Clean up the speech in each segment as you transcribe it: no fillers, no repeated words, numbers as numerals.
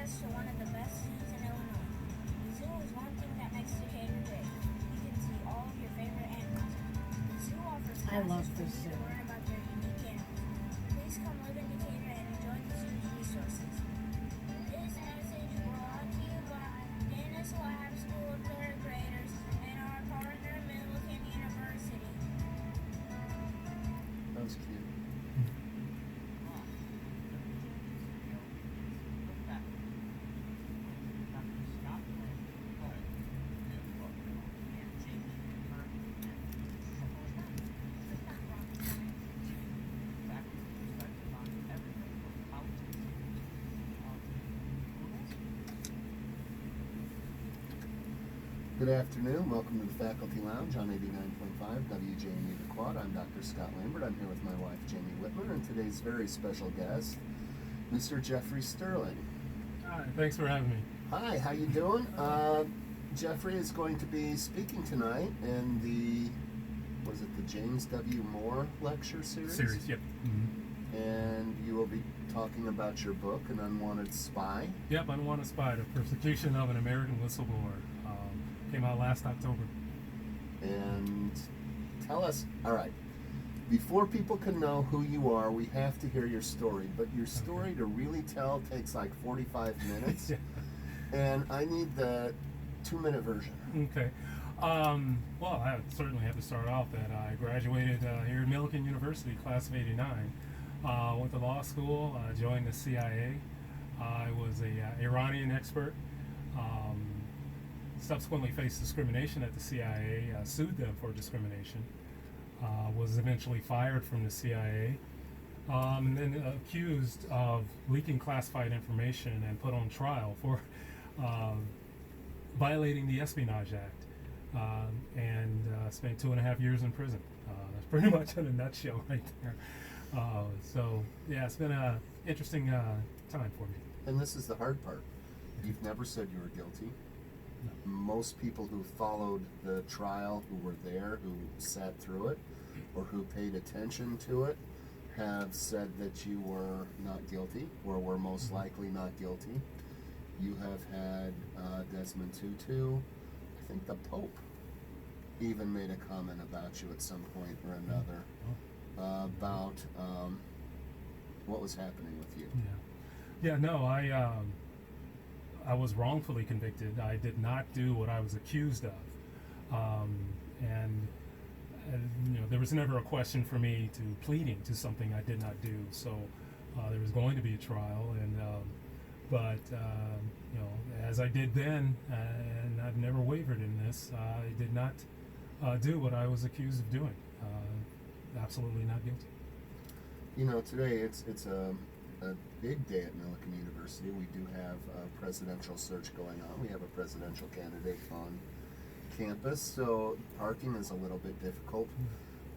access to one of the best zoos in Illinois. The zoo is one thing that makes Decatur great. You can see all of your favorite animals. The zoo offers I love classes for this you to zoo. learn about their unique animals. Please come live in Decatur and enjoy the zoo's resources. This message brought to you by Dennis Lab School of Third Graders and our partner, Millikan University. That was cute. Good afternoon. Welcome to the Faculty Lounge on 89.5 WJMU The Quad. I'm Dr. Scott Lambert. I'm here with my wife, Jamie Whitmer, and today's very special guest, Mr. Jeffrey Sterling. Hi, thanks for having me. Hi, how you doing? Jeffrey is going to be speaking tonight in the James W. Moore lecture series? Yep. Mm-hmm. And you will be talking about your book, An Unwanted Spy. Yep, Unwanted Spy, The Persecution of an American Whistleblower. Came out last October. And tell us, all right, before people can know who you are, we have to hear your story. But your story to really tell takes like 45 minutes. Yeah. And I need the 2-minute version. Okay. Well, I certainly have to start off that I graduated here at Millikan University, class of '89. Went to law school, joined the CIA. I was a Iranian expert. Subsequently faced discrimination at the CIA, sued them for discrimination, was eventually fired from the CIA, and then accused of leaking classified information and put on trial for violating the Espionage Act, and spent 2.5 years in prison. That's pretty much in a nutshell right there. So, yeah, it's been an interesting time for me. And this is the hard part. You've never said you were guilty. No. Most people who followed the trial, who were there, who sat through it, or who paid attention to it, have said that you were not guilty, or were most likely not guilty. You have had Desmond Tutu. I think the Pope even made a comment about you at some point or another about what was happening with you. Yeah, no, I was wrongfully convicted. I did not do what I was accused of, and there was never a question for me to pleading to something I did not do. So there was going to be a trial, but as I did then, and I've never wavered in this, I did not do what I was accused of doing. Absolutely not guilty. You know, today it's a big day at Millikan University. We do have a presidential search going on. We have a presidential candidate on campus, so parking is a little bit difficult.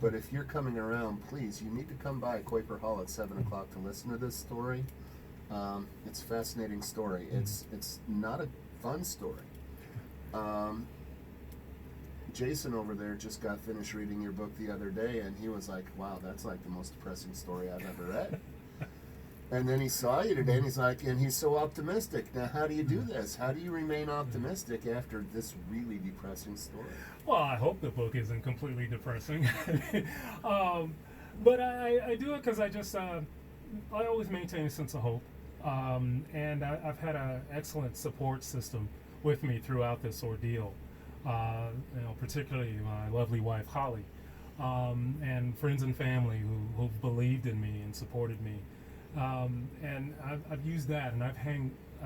But if you're coming around, please, you need to come by Quaker Hall at 7 o'clock to listen to this story. It's a fascinating story. It's not a fun story. Jason over there just got finished reading your book the other day, and he was like, wow, that's like the most depressing story I've ever read. And then he saw you today, and he's like, and he's so optimistic. Now, how do you do this? How do you remain optimistic after this really depressing story? Well, I hope the book isn't completely depressing. But I do it because I always maintain a sense of hope. And I've had an excellent support system with me throughout this ordeal. Particularly my lovely wife, Holly, and friends and family who've believed in me and supported me. And I've used that, and I've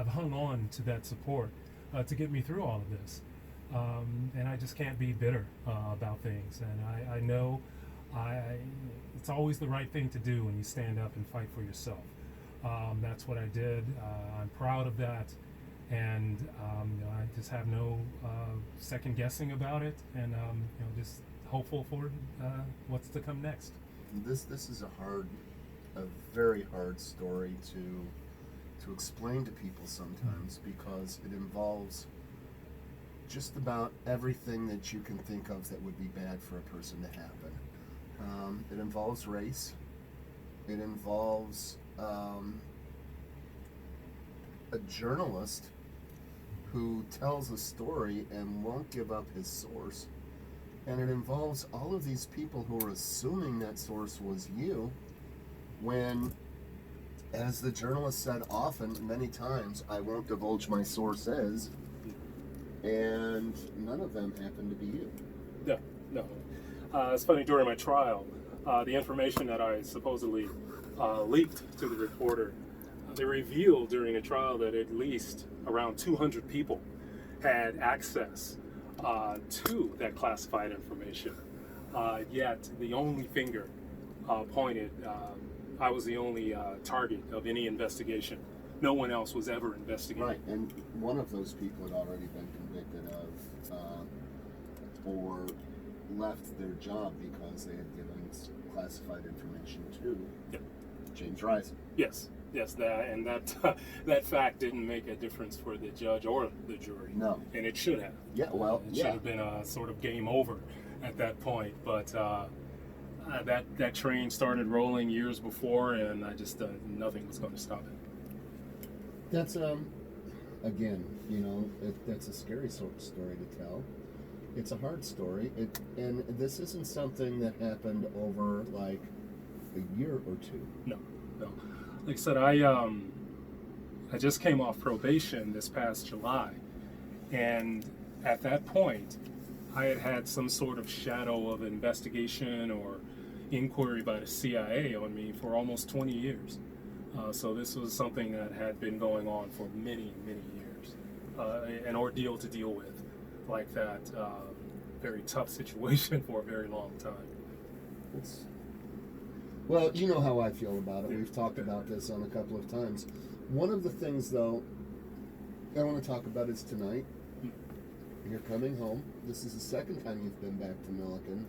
hung on to that support to get me through all of this. And I just can't be bitter about things. And I know it's always the right thing to do when you stand up and fight for yourself. That's what I did. I'm proud of that. And I just have no second guessing about it, and just hopeful for what's to come next. This is a very hard story to explain to people sometimes, because it involves just about everything that you can think of that would be bad for a person to happen. It involves race. It involves a journalist who tells a story and won't give up his source. And it involves all of these people who are assuming that source was you, when, as the journalist said often, many times, I won't divulge my source is, and none of them happen to be you. No, no. It's funny, during my trial, the information that I supposedly leaked to the reporter, they revealed during a trial that at least around 200 people had access to that classified information. Yet the only finger pointed, I was the only target of any investigation. No one else was ever investigated. Right, and one of those people had already been convicted of or left their job because they had given classified information to James Rice. Yes, that fact didn't make a difference for the judge or the jury. No, and it should have. Yeah, well, it should have been a sort of game over at that point. But that train started rolling years before, and I just nothing was going to stop it. That's again, that's a scary sort of story to tell. It's a hard story, and this isn't something that happened over like a year or two. No. Like I said, I just came off probation this past July, and at that point, I had had some sort of shadow of investigation or inquiry by the CIA on me for almost 20 years. So this was something that had been going on for many, many years. An ordeal to deal with, like that. Very tough situation for a very long time. Well, you know how I feel about it. We've talked about this on a couple of times. One of the things, though, I want to talk about is tonight. You're coming home. This is the second time you've been back to Milliken.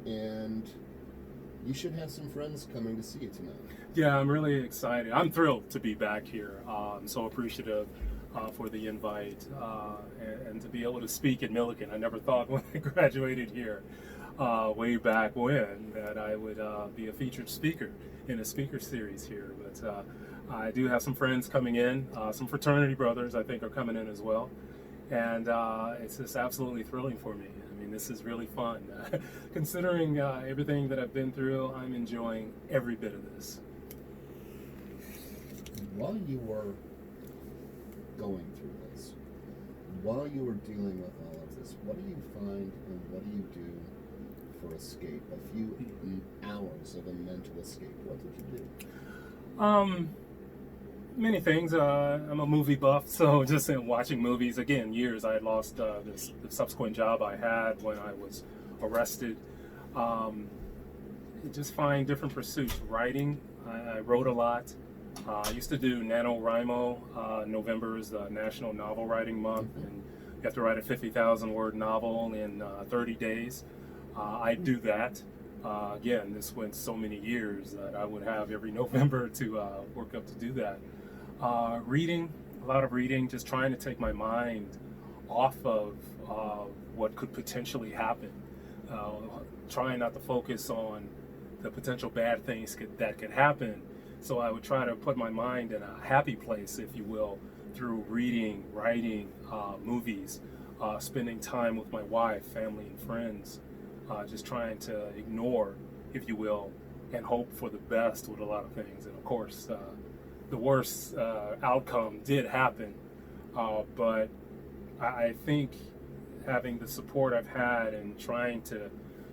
And you should have some friends coming to see you tonight. Yeah, I'm really excited. I'm thrilled to be back here. I'm so appreciative for the invite and to be able to speak at Milliken. I never thought when I graduated here way back when that I would be a featured speaker in a speaker series here. But I do have some friends coming in. Some fraternity brothers I think are coming in as well. And it's just absolutely thrilling for me. I mean, this is really fun. Considering everything that I've been through, I'm enjoying every bit of this. While you were going through this, while you were dealing with all of this, what do you find and what do you do for escape? A few hours of a mental escape. What did you do? Many things. I'm a movie buff, so just in watching movies, again, years. I had lost the subsequent job I had when I was arrested. Just find different pursuits. Writing, I wrote a lot. I used to do NaNoWriMo. November is the National Novel Writing Month, and you have to write a 50,000 word novel in 30 days. I do that. Again, this went so many years that I would have every November to work up to do that. Reading, a lot of reading, just trying to take my mind off of what could potentially happen. Trying not to focus on the potential bad things that could happen. So I would try to put my mind in a happy place, if you will, through reading, writing, movies, spending time with my wife, family, and friends. Just trying to ignore, if you will, and hope for the best with a lot of things. And of course, the worst outcome did happen. But I think having the support I've had and trying to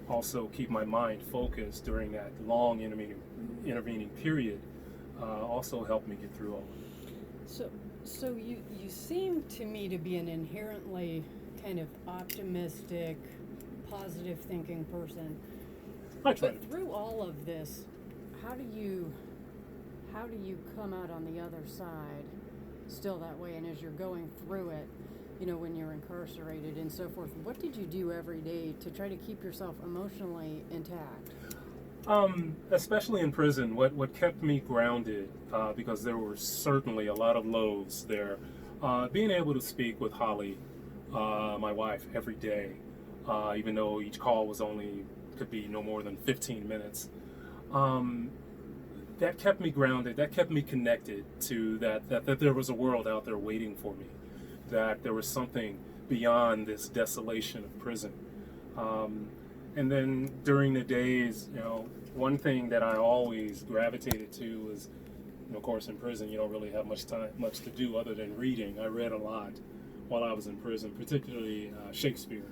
also keep my mind focused during that long intervening period also helped me get through all of it. So you seem to me to be an inherently kind of optimistic, positive thinking person. I try. But through all of this, how do you come out on the other side still that way? And as you're going through it, when you're incarcerated and so forth, what did you do every day to try to keep yourself emotionally intact? Especially in prison, what kept me grounded, because there were certainly a lot of lows there, being able to speak with Holly, my wife, every day, even though each call could be no more than 15 minutes. that kept me grounded. That kept me connected to that there was a world out there waiting for me, that there was something beyond this desolation of prison. And then during the days, one thing that I always gravitated to was, of course, in prison, you don't really have much to do other than reading. I read a lot while I was in prison, particularly Shakespeare.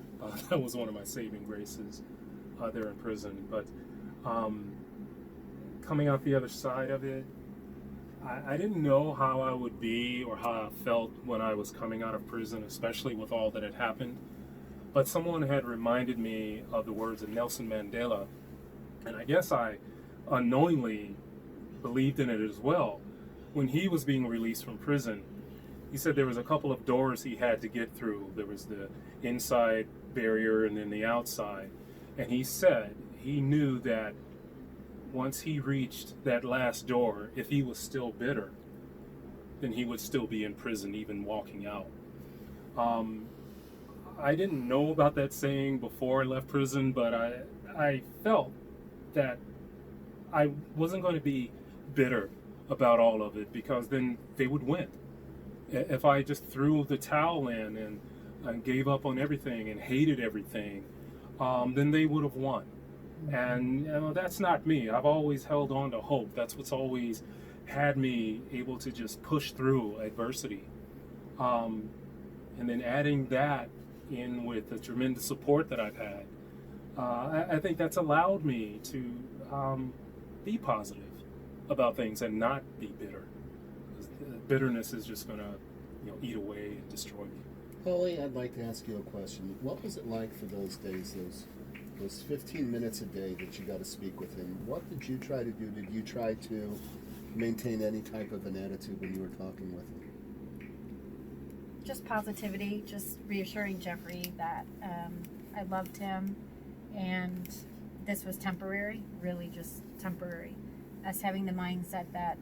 That was one of my saving graces there in prison. But coming out the other side of it, I didn't know how I would be or how I felt when I was coming out of prison, especially with all that had happened. But someone had reminded me of the words of Nelson Mandela, and I guess I unknowingly believed in it as well. When he was being released from prison, he said there was a couple of doors he had to get through. There was the inside barrier and then the outside. And he said he knew that once he reached that last door, if he was still bitter, then he would still be in prison, even walking out. I didn't know about that saying before I left prison, but I felt that I wasn't going to be bitter about all of it, because then they would win. If I just threw the towel in and gave up on everything and hated everything, then they would have won. And that's not me. I've always held on to hope. That's what's always had me able to just push through adversity. And then adding that in with the tremendous support that I've had, I think that's allowed me to be positive about things and not be bitter. Bitterness is just going to eat away and destroy me. Holly, I'd like to ask you a question. What was it like for those days, those 15 minutes a day that you got to speak with him? What did you try to do? Did you try to maintain any type of an attitude when you were talking with him? Just positivity, just reassuring Jeffrey that I loved him and this was temporary, really just temporary. Us having the mindset that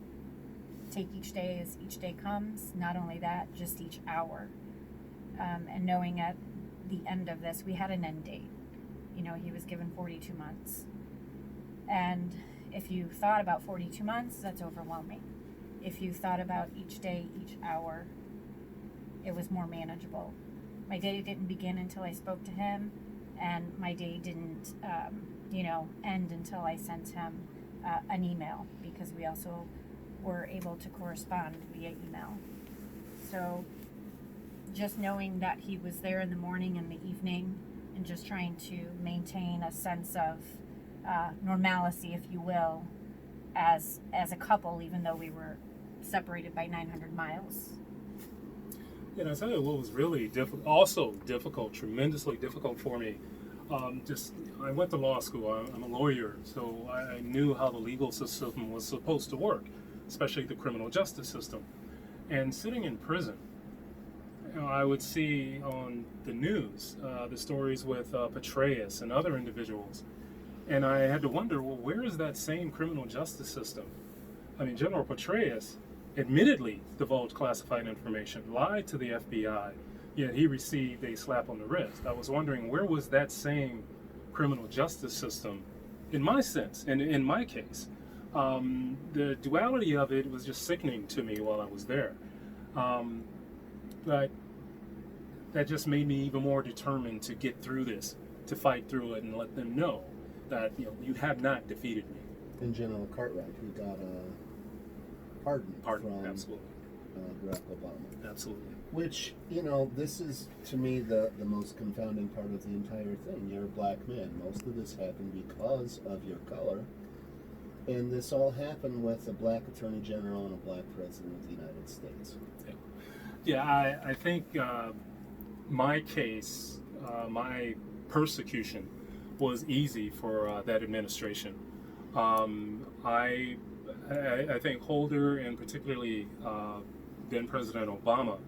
take each day as each day comes, not only that, just each hour. And knowing at the end of this, we had an end date. He was given 42 months. And if you thought about 42 months, that's overwhelming. If you thought about each day, each hour, it was more manageable. My day didn't begin until I spoke to him, and my day didn't, end until I sent him an email, because we also were able to correspond via email. So just knowing that he was there in the morning and the evening, and just trying to maintain a sense of normalcy, if you will, as a couple, even though we were separated by 900 miles. I'll tell you what was really difficult, tremendously difficult for me. I went to law school. I'm a lawyer, so I knew how the legal system was supposed to work, especially the criminal justice system. And sitting in prison, I would see on the news the stories with Petraeus and other individuals, and I had to wonder, well, where is that same criminal justice system? General Petraeus admittedly divulged classified information, lied to the FBI, yet he received a slap on the wrist. I was wondering, where was that same criminal justice system in my sense, and in my case? The duality of it was just sickening to me while I was there. But that just made me even more determined to get through this, to fight through it and let them know that you have not defeated me. And General Cartwright, who got pardon from absolutely. Barack Obama. Absolutely. Which, this is, to me, the most confounding part of the entire thing. You're a black man. Most of this happened because of your color. And this all happened with a black attorney general and a black president of the United States. Yeah, I think my case, my persecution was easy for that administration. I think Holder, and particularly then President Obama,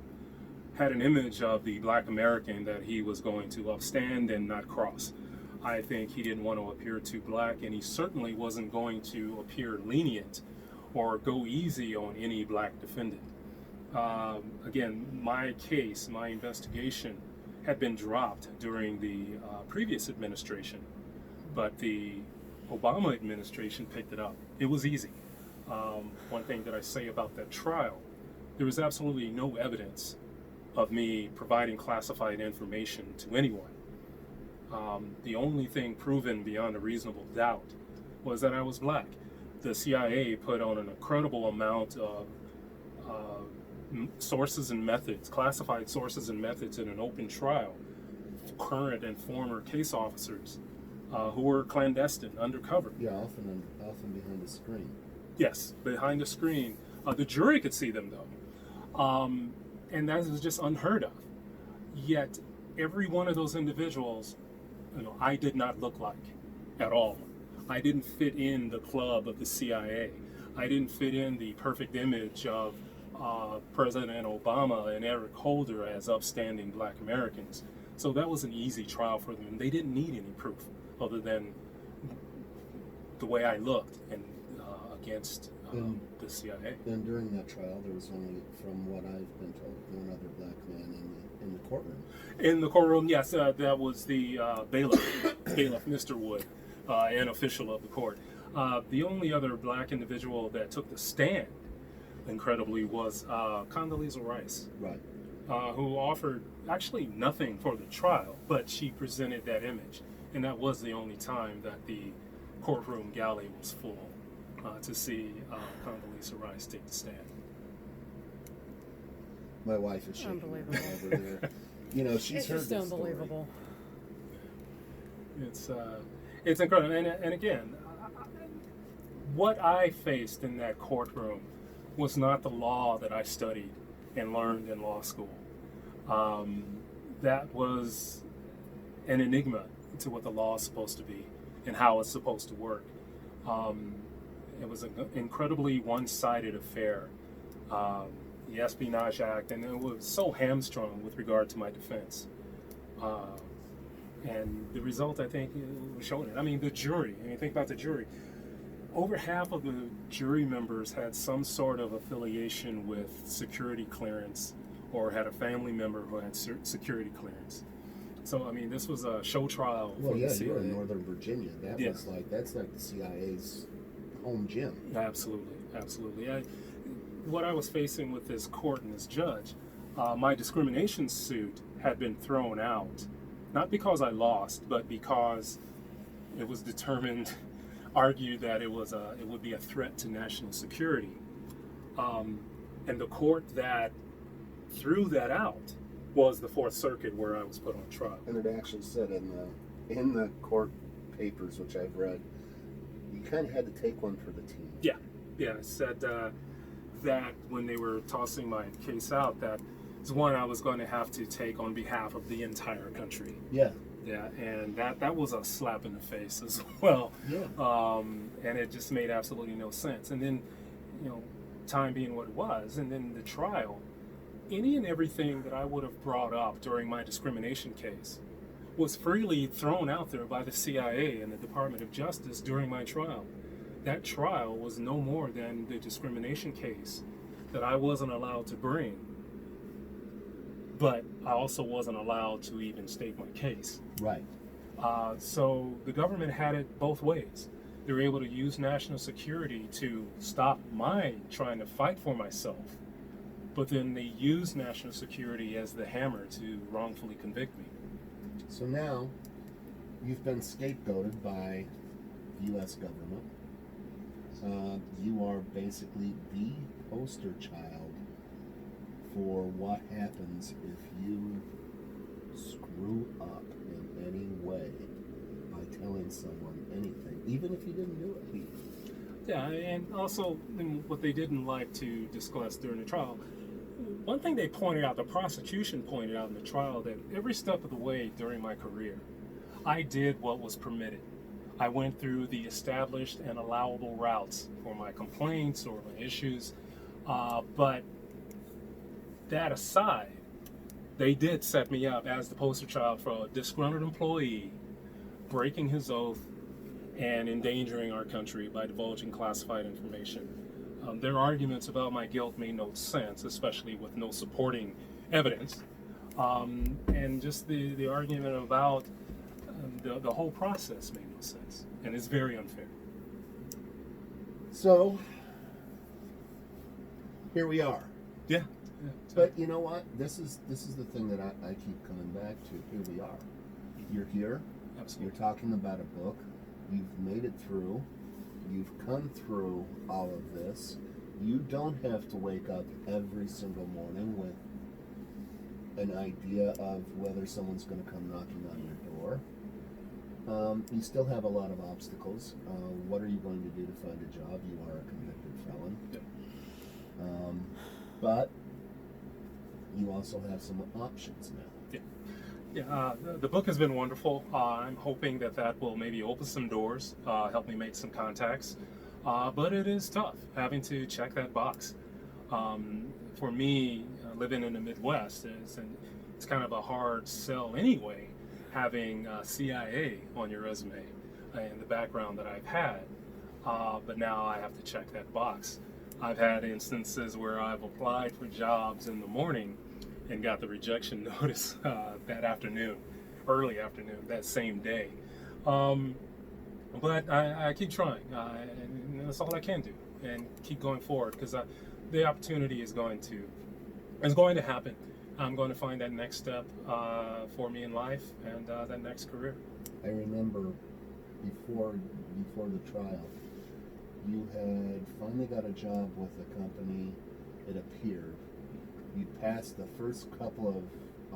had an image of the black American that he was going to upstand and not cross. I think he didn't want to appear too black, and he certainly wasn't going to appear lenient or go easy on any black defendant. Again, my case, my investigation had been dropped during the previous administration, but the Obama administration picked it up. It was easy. one thing that I say about that trial, there was absolutely no evidence of me providing classified information to anyone. The only thing proven beyond a reasonable doubt was that I was black. The CIA put on an incredible amount of sources and methods, classified sources and methods in an open trial, current and former case officers who were clandestine, undercover. Yeah, often behind the screen. Yes, behind the screen. The jury could see them though. And that is just unheard of. Yet every one of those individuals, I did not look like at all. I didn't fit in the club of the CIA. I didn't fit in the perfect image of President Obama and Eric Holder as upstanding black Americans. So that was an easy trial for them. And they didn't need any proof other than the way I looked and against the CIA. And during that trial, there was only, from what I've been told, one other black man in the courtroom. In the courtroom, yes, that was the bailiff, Mr. Wood, an official of the court. The only other black individual that took the stand, incredibly, was Condoleezza Rice, Right. who offered actually nothing for the trial, but she presented that image. And that was the only time that the courtroom galley was full to see Condoleezza Rice take the stand. My wife is shaking her Unbelievable. head over there. She's It's heard just this story. unbelievable. It's incredible. And again, what I faced in that courtroom was not the law that I studied and learned in law school. That was an enigma to what the law is supposed to be and how it's supposed to work. It was an incredibly one-sided affair. The Espionage Act, and it was so hamstrung with regard to my defense. And the result, I think, was showing it. I mean, the jury, think about the jury. Over half of the jury members had some sort of affiliation with security clearance or had a family member who had security clearance. So, this was a show trial Well, for yeah, the CIA. you're in Northern Virginia. That's like the CIA's home gym. Absolutely. What I was facing with this court and this judge, my discrimination suit had been thrown out, not because I lost, but because it was determined, argued that it would be a threat to national security. And the court that threw that out was the Fourth Circuit, where I was put on trial. And it actually said in the court papers, which I've read, you kind of had to take one for the team. Yeah, it said that when they were tossing my case out, that is one I was going to have to take on behalf of the entire country. Yeah. Yeah, and that was a slap in the face as well. Yeah. And it just made absolutely no sense. And then, time being what it was, and then the trial, any and everything that I would have brought up during my discrimination case was freely thrown out there by the CIA and the Department of Justice during my trial. That trial was no more than the discrimination case that I wasn't allowed to bring, but I also wasn't allowed to even state my case. Right. So the government had it both ways. They were able to use national security to stop my trying to fight for myself, but then they used national security as the hammer to wrongfully convict me. So now you've been scapegoated by the U.S. government. You are basically the poster child for what happens if you screw up in any way by telling someone anything, even if you didn't do it. Yeah, and also what they didn't like to discuss during the trial, one thing they pointed out, the prosecution pointed out in the trial, that every step of the way during my career, I did what was permitted. I went through the established and allowable routes for my complaints or my issues, but that aside, they did set me up as the poster child for a disgruntled employee breaking his oath and endangering our country by divulging classified information. Their arguments about my guilt made no sense, especially with no supporting evidence. And just the argument about the whole process made no sense. And it's very unfair. So, here we are. Yeah. But you know what? This is the thing that I keep coming back to. Here we are. You're here. Absolutely. You're talking about a book. You've made it through. You've come through all of this. You don't have to wake up every single morning with an idea of whether someone's going to come knocking on your door. You still have a lot of obstacles. What are you going to do to find a job? You are a convicted felon. Yep. But you also have some options now. Yeah, the book has been wonderful. I'm hoping that will maybe open some doors, help me make some contacts. But it is tough having to check that box. For me, living in the Midwest, it's kind of a hard sell anyway, having CIA on your resume and the background that I've had. But now I have to check that box. I've had instances where I've applied for jobs in the morning and got the rejection notice that afternoon, early afternoon, that same day. But I keep trying, and that's all I can do, and keep going forward, because the opportunity is going to happen. I'm going to find that next step for me in life and that next career. I remember before the trial, you had finally got a job with a company, it appeared. You passed the first couple of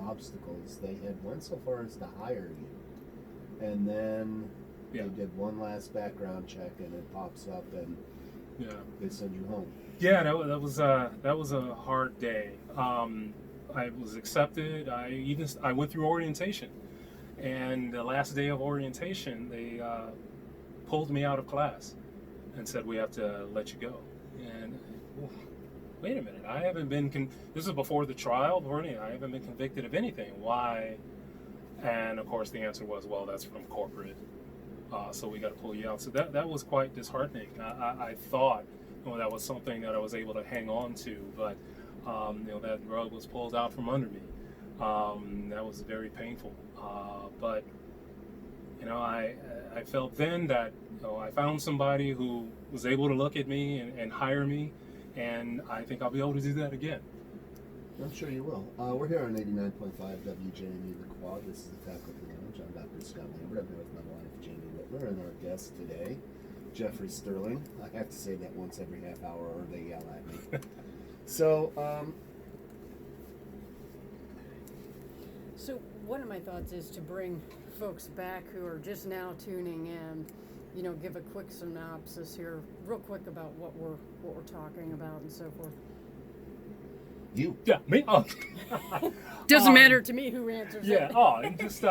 obstacles. They had went so far as to hire you. And then they did one last background check and it pops up and they send you home. Yeah, that was a hard day. I was accepted. I went through orientation. And the last day of orientation, they pulled me out of class and said, we have to let you go. And wait a minute, I haven't been, this is before the trial, I haven't been convicted of anything. Why? And of course the answer was, well, that's from corporate. So we got to pull you out. So that was quite disheartening. I thought that was something that I was able to hang on to, but that rug was pulled out from under me. That was very painful. But I felt then that I found somebody who was able to look at me and hire me, and I think I'll be able to do that again. I'm sure you will. We're here on 89.5 WJMU The Quad. This is the Faculty Lounge. I'm Dr. Scott Lambert. I'm here with my wife, Jamie Whitmer, and our guest today, Jeffrey Sterling. I have to say that once every half hour or they yell at me. So one of my thoughts is to bring folks back who are just now tuning in, give a quick synopsis here, real quick, about what we're talking about and so forth. You? Yeah, me? Oh. Doesn't matter to me who answers it. Yeah, and just,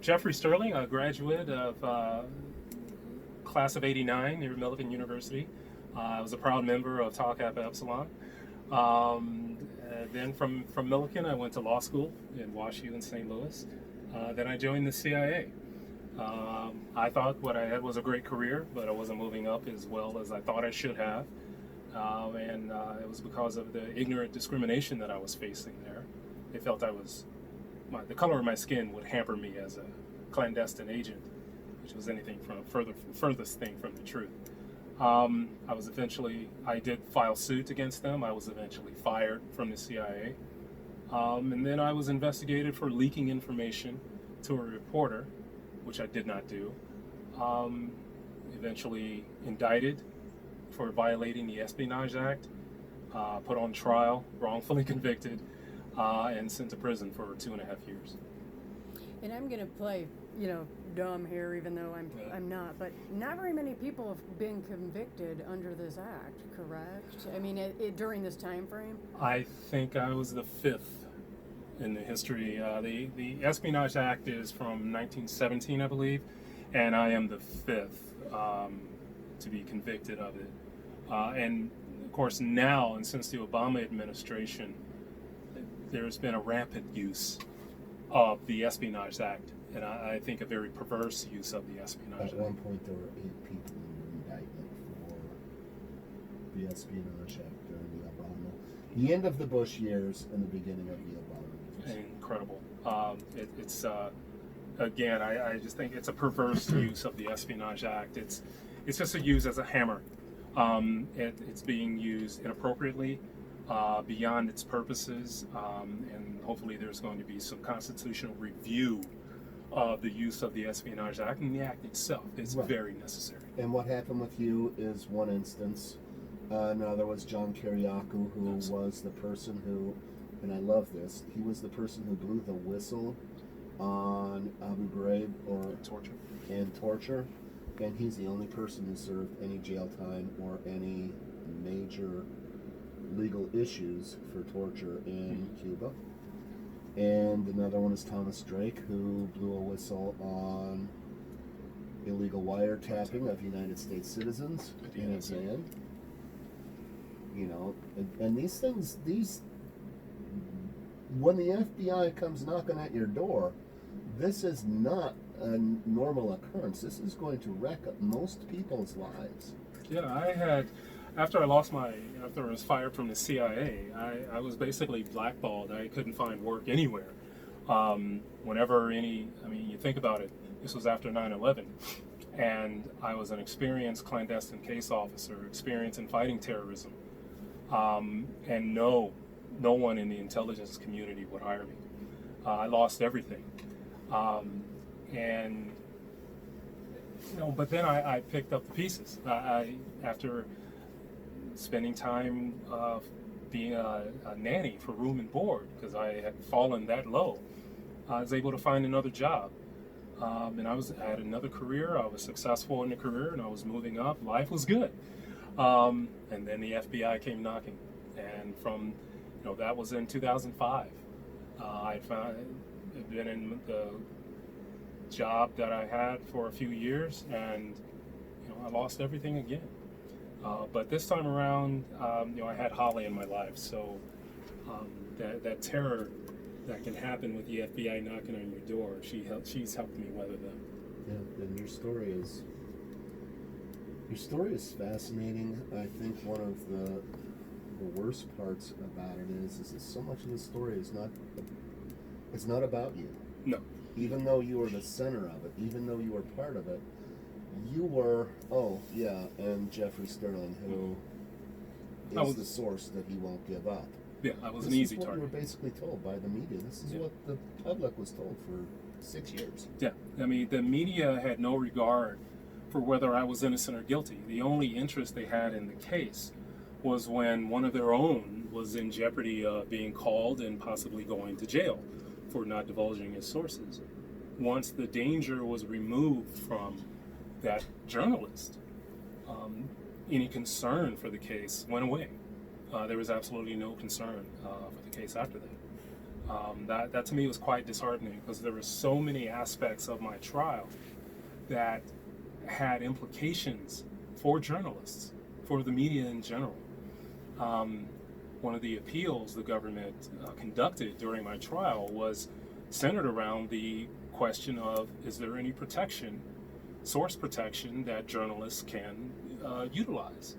Jeffrey Sterling, a graduate of class of 89 near Millikan University. I was a proud member of Tau Kappa Epsilon. Then from Millikan, I went to law school in WashU in St. Louis. Then I joined the CIA. I thought what I had was a great career, but I wasn't moving up as well as I thought I should have. And it was because of the ignorant discrimination that I was facing there. They felt the color of my skin would hamper me as a clandestine agent, which was anything from furthest thing from the truth. I did file suit against them. I was eventually fired from the CIA. And then I was investigated for leaking information to a reporter, which I did not do. Eventually indicted for violating the Espionage Act, put on trial, wrongfully convicted, and sent to prison for 2.5 years. And I'm going to play, dumb here, even though I'm not. But not very many people have been convicted under this act, correct? I mean, during this time frame. I think I was the 5th in the history. The Espionage Act is from 1917, I believe, and I am the 5th to be convicted of it. And of course, now and since the Obama administration, there's been a rampant use of the Espionage Act, and I think a very perverse use of the Espionage Act. At one point, there were 8 people in indictment for the Espionage Act during the end of the Bush years and the beginning of the Obama years. Incredible. It's again, I just think it's a perverse use of the Espionage Act. It's just a use as a hammer It's being used inappropriately, beyond its purposes, and hopefully there's going to be some constitutional review of the use of the Espionage Act, and the act itself is Right. very necessary. And what happened with you is one instance. Another was John Kiriakou, who Yes. was the person who, and I love this, he was the person who blew the whistle on Abu Ghraib Torture. and torture, and he's the only person who served any jail time or any major legal issues for torture in Cuba. And another one is Thomas Drake, who blew a whistle on illegal wiretapping of United States citizens in a van. You know, and these things, when the FBI comes knocking at your door, this is not a normal occurrence. This is going to wreck most people's lives. Yeah, after I was fired from the CIA, I was basically blackballed. I couldn't find work anywhere. You think about it, this was after 9/11, and I was an experienced clandestine case officer, experienced in fighting terrorism, and no one in the intelligence community would hire me. I lost everything, and but then I picked up the pieces. After spending time being a nanny for room and board, because I had fallen that low, I was able to find another job, and I had another career. I was successful in the career, and I was moving up. Life was good, and then the FBI came knocking, and from that was in 2005. I'd been in the job that I had for a few years, and I lost everything again. But this time around, I had Holly in my life, so that terror that can happen with the FBI knocking on your door, she's helped me weather them. Yeah, and your story is fascinating. I think one of the worst parts about it is that so much of the story is not about you. No. Even though you were the center of it, even though you were part of it, you were, and Jeffrey Sterling, who is the source that he won't give up. Yeah, I was This an easy is what target. you were basically told by the media. This is what the public was told for 6 years. Yeah, I mean, the media had no regard for whether I was innocent or guilty. The only interest they had in the case was when one of their own was in jeopardy of being called and possibly going to jail for not divulging his sources. Once the danger was removed from that journalist, any concern for the case went away. There was absolutely no concern for the case after that. That to me was quite disheartening, because there were so many aspects of my trial that had implications for journalists, for the media in general. One of the appeals the government conducted during my trial was centered around the question of, is there any protection, source protection, that journalists can utilize?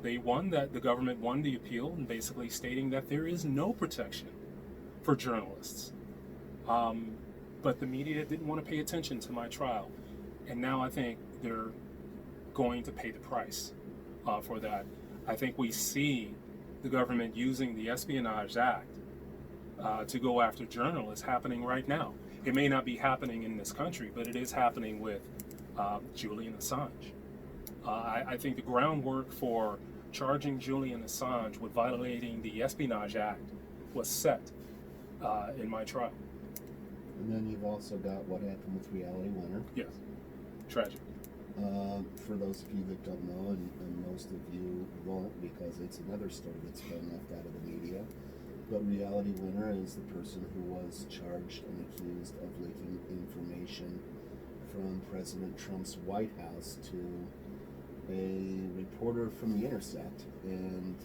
The government won the appeal, and basically stating that there is no protection for journalists. But the media didn't want to pay attention to my trial, and now I think they're going to pay the price for that. I think we see the government using the Espionage Act to go after journalists happening right now. It may not be happening in this country, but it is happening with Julian Assange. I think the groundwork for charging Julian Assange with violating the Espionage Act was set in my trial. And then you've also got what happened with Reality Winner. Yes, tragic. For those of you that don't know, and most of you won't, because it's another story that's been left out of the media, but Reality Winner is the person who was charged and accused of leaking information from President Trump's White House to a reporter from The Intercept, and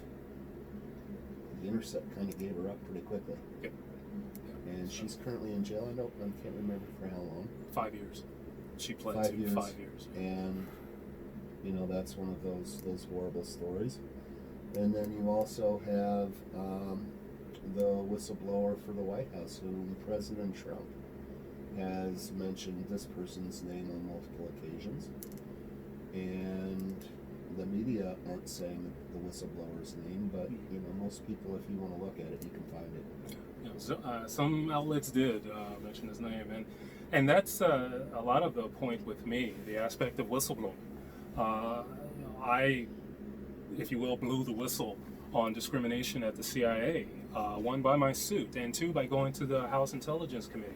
The Intercept kind of gave her up pretty quickly. Yep. And she's currently in jail. I can't remember for how long. 5 years. She pled 5 to years. 5 years. And that's one of those horrible stories. And then you also have the whistleblower for the White House, whom President Trump has mentioned this person's name on multiple occasions. And the media aren't saying the whistleblower's name, but most people, if you want to look at it, you can find it. Some outlets did mention his name, and that's a lot of the point with me, the aspect of whistleblowing. I, if you will, blew the whistle on discrimination at the CIA, one by my suit, and two by going to the House Intelligence Committee.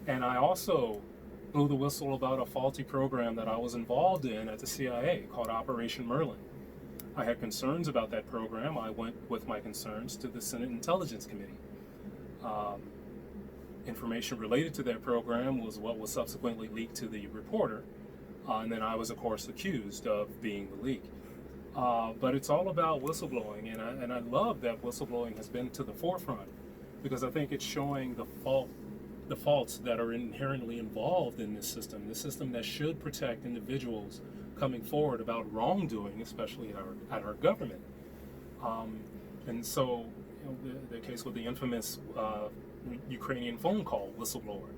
And I also blew the whistle about a faulty program that I was involved in at the CIA called Operation Merlin. I had concerns about that program. I went with my concerns to the Senate Intelligence Committee. Information related to that program was what was subsequently leaked to the reporter, and then I was, of course, accused of being the leak. But it's all about whistleblowing, and I love that whistleblowing has been to the forefront, because I think it's showing the faults that are inherently involved in this system that should protect individuals coming forward about wrongdoing, especially at our government. And so, the case with the infamous Ukrainian phone call whistleblower,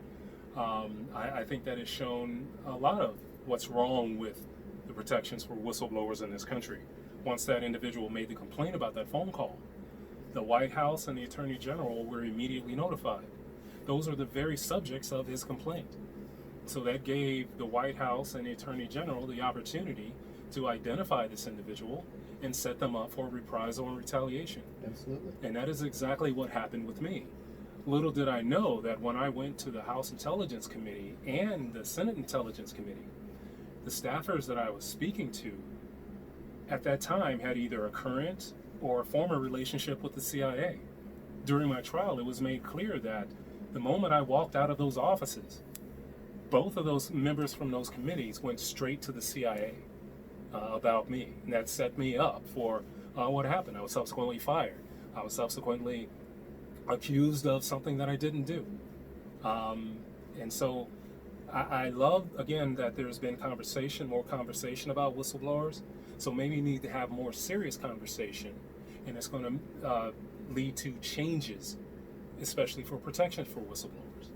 I think that has shown a lot of what's wrong with the protections for whistleblowers in this country. Once that individual made the complaint about that phone call, the White House and the Attorney General were immediately notified. Those are the very subjects of his complaint. So that gave the White House and the Attorney General the opportunity to identify this individual and set them up for reprisal and retaliation. Absolutely. And that is exactly what happened with me. Little did I know that when I went to the House Intelligence Committee and the Senate Intelligence Committee, the staffers that I was speaking to at that time had either a current or a former relationship with the CIA. During my trial, it was made clear that the moment I walked out of those offices, both of those members from those committees went straight to the CIA about me. And that set me up for what happened. I was subsequently fired. I was subsequently accused of something that I didn't do. And so I love, again, that there's been more conversation about whistleblowers. So maybe we need to have more serious conversation, and it's going to lead to changes, especially for protection for whistleblowers.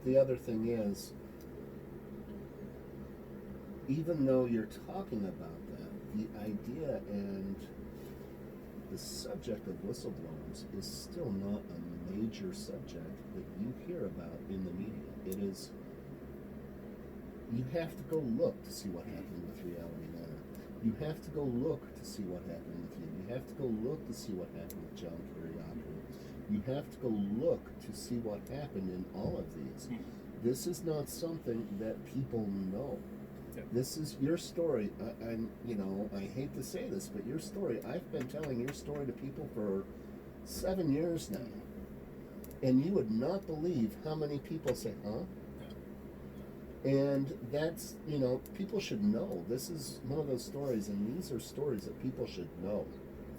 The other thing is, even though you're talking about that, the idea and the subject of whistleblowers is still not a major subject that you hear about in the media. It is, you have to go look to see what happened with Reality Matter. You have to go look to see what happened with you. You have to go look to see what happened with John Kiriakou. You have to go look to see what happened in all of these. This is not something that people know. Yeah. This is your story. I hate to say this, but your story, I've been telling your story to people for 7 years now. And you would not believe how many people say, huh? And that's, people should know. This is one of those stories, and these are stories that people should know.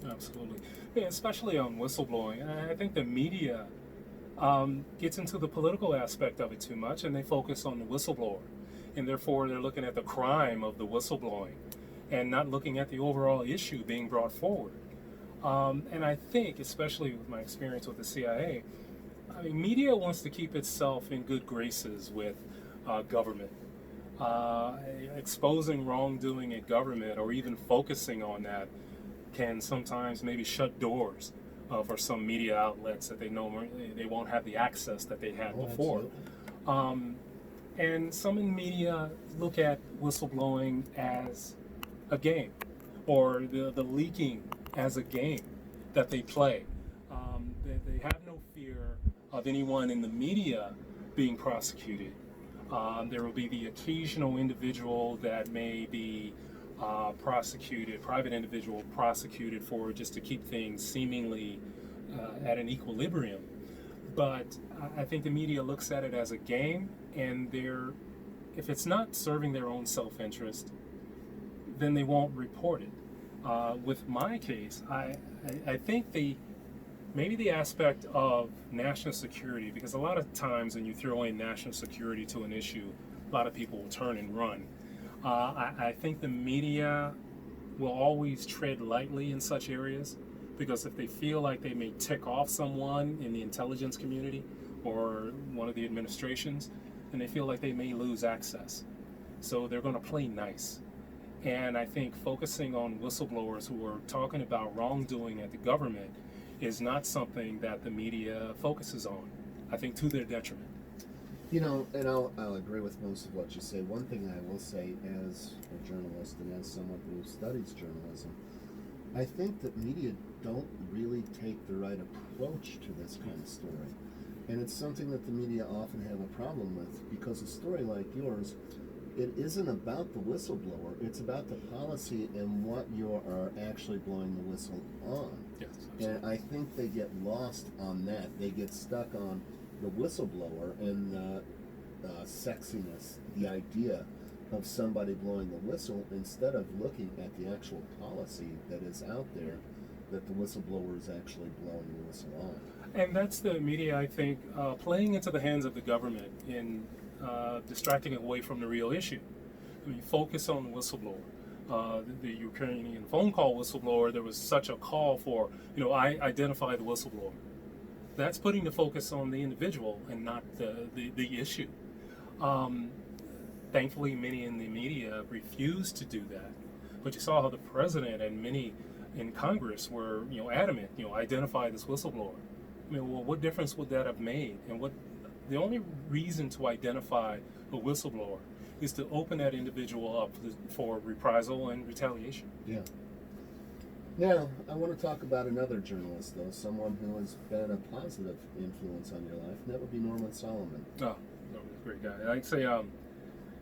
Absolutely. Yeah, especially on whistleblowing. I think the media gets into the political aspect of it too much, and they focus on the whistleblower. And therefore, they're looking at the crime of the whistleblowing and not looking at the overall issue being brought forward. And I think, especially with my experience with the CIA, media wants to keep itself in good graces with government. Exposing wrongdoing in government or even focusing on that can sometimes maybe shut doors for some media outlets that they know they won't have the access that they had before. And some in media look at whistleblowing as a game, or the leaking as a game that they play. They have no fear of anyone in the media being prosecuted. There will be the occasional individual that may be prosecuted, private individual prosecuted for just to keep things seemingly at an equilibrium. But I think the media looks at it as a game, and if it's not serving their own self-interest, then they won't report it. With my case, I think maybe the aspect of national security, because a lot of times when you throw in national security to an issue, a lot of people will turn and run. I think the media will always tread lightly in such areas, because if they feel like they may tick off someone in the intelligence community or one of the administrations, then they feel like they may lose access. So they're going to play nice. And I think focusing on whistleblowers who are talking about wrongdoing at the government is not something that the media focuses on. I think to their detriment. You know, and I'll agree with most of what you say. One thing I will say as a journalist and as someone who studies journalism, I think that media don't really take the right approach to this kind of story. And it's something that the media often have a problem with, because a story like yours, it isn't about the whistleblower, it's about the policy and what you are actually blowing the whistle on. Yes, And I think they get lost on that. They get stuck on the whistleblower and the sexiness, the idea of somebody blowing the whistle, instead of looking at the actual policy that is out there that the whistleblower is actually blowing the whistle on. And that's the media, I think, playing into the hands of the government in distracting it away from the real issue. I mean, focus on the whistleblower. The Ukrainian phone call whistleblower, there was such a call for, I identify the whistleblower. That's putting the focus on the individual and not the issue. Thankfully, many in the media refused to do that. But you saw how the president and many in Congress were, adamant, identify this whistleblower. I mean, well, what difference would that have made? And the only reason to identify a whistleblower is to open that individual up for reprisal and retaliation. Yeah. Now, I want to talk about another journalist, though, someone who has been a positive influence on your life, and that would be Norman Solomon. Oh, Norman's a great guy. I'd say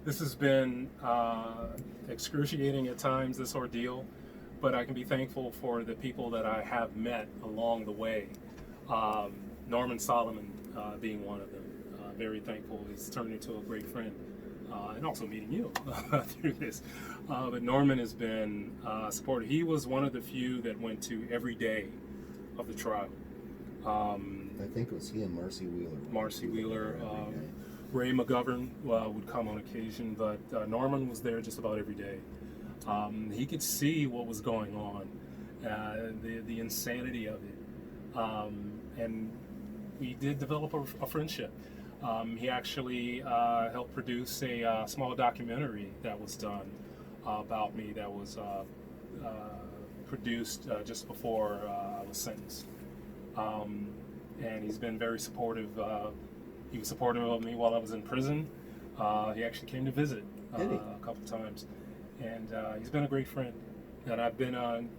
this has been excruciating at times, this ordeal, but I can be thankful for the people that I have met along the way. Norman Solomon being one of them. Very thankful. He's turned into a great friend. And also meeting you through this. But Norman has been supportive. He was one of the few that went to every day of the trial. I think it was he and Marcy Wheeler. Marcy Wheeler. Ray McGovern would come on occasion, but Norman was there just about every day. He could see what was going on, the insanity of it. And we did develop a friendship. He actually helped produce a small documentary that was done about me that was produced just before I was sentenced. And he's been very supportive. He was supportive of me while I was in prison. He actually came to visit a couple times. And he's been a great friend. And I've been on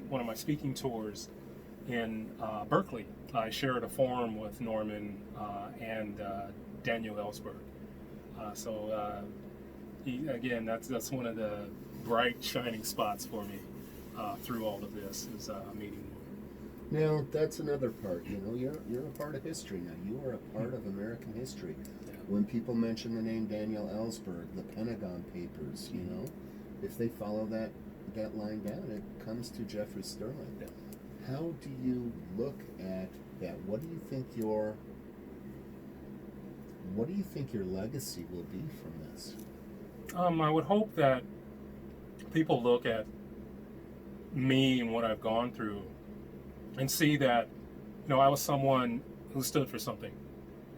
one of my speaking tours in Berkeley. I shared a forum with Norman and Daniel Ellsberg. Again, that's one of the bright, shining spots for me through all of this is meeting Norman. Now, that's another part. You're a part of history now. You are a part of American history. Yeah. When people mention the name Daniel Ellsberg, the Pentagon Papers, if they follow that line down, it comes to Jeffrey Sterling. Yeah. How do you look at that? What do you think your legacy will be from this? I would hope that people look at me and what I've gone through and see that, I was someone who stood for something,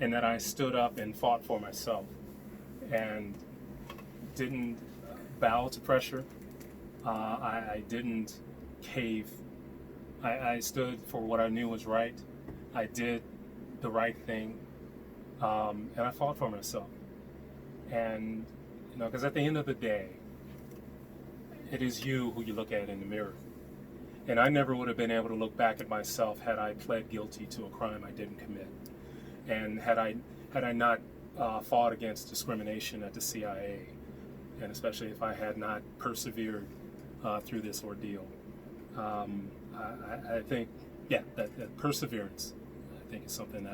and that I stood up and fought for myself and didn't bow to pressure. I didn't cave. I stood for what I knew was right. I did the right thing, and I fought for myself. And, because at the end of the day, it is you who you look at in the mirror. And I never would have been able to look back at myself had I pled guilty to a crime I didn't commit. And had I not fought against discrimination at the CIA, and especially if I had not persevered through this ordeal. I think, that perseverance, I think, is something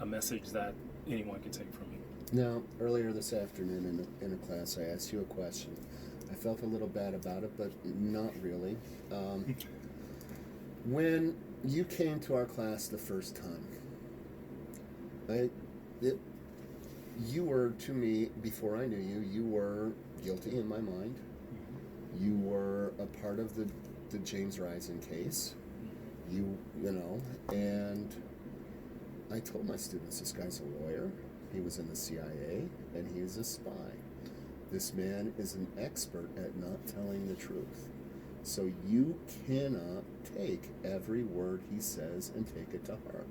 a message that anyone can take from me. Now, earlier this afternoon in a class, I asked you a question. I felt a little bad about it, but not really. When you came to our class the first time, you were, to me, before I knew you, you were guilty in my mind. You were a part of the James Risen case. And I told my students, this guy's a lawyer, he was in the CIA, and he is a spy. This man is an expert at not telling the truth. So you cannot take every word he says and take it to heart.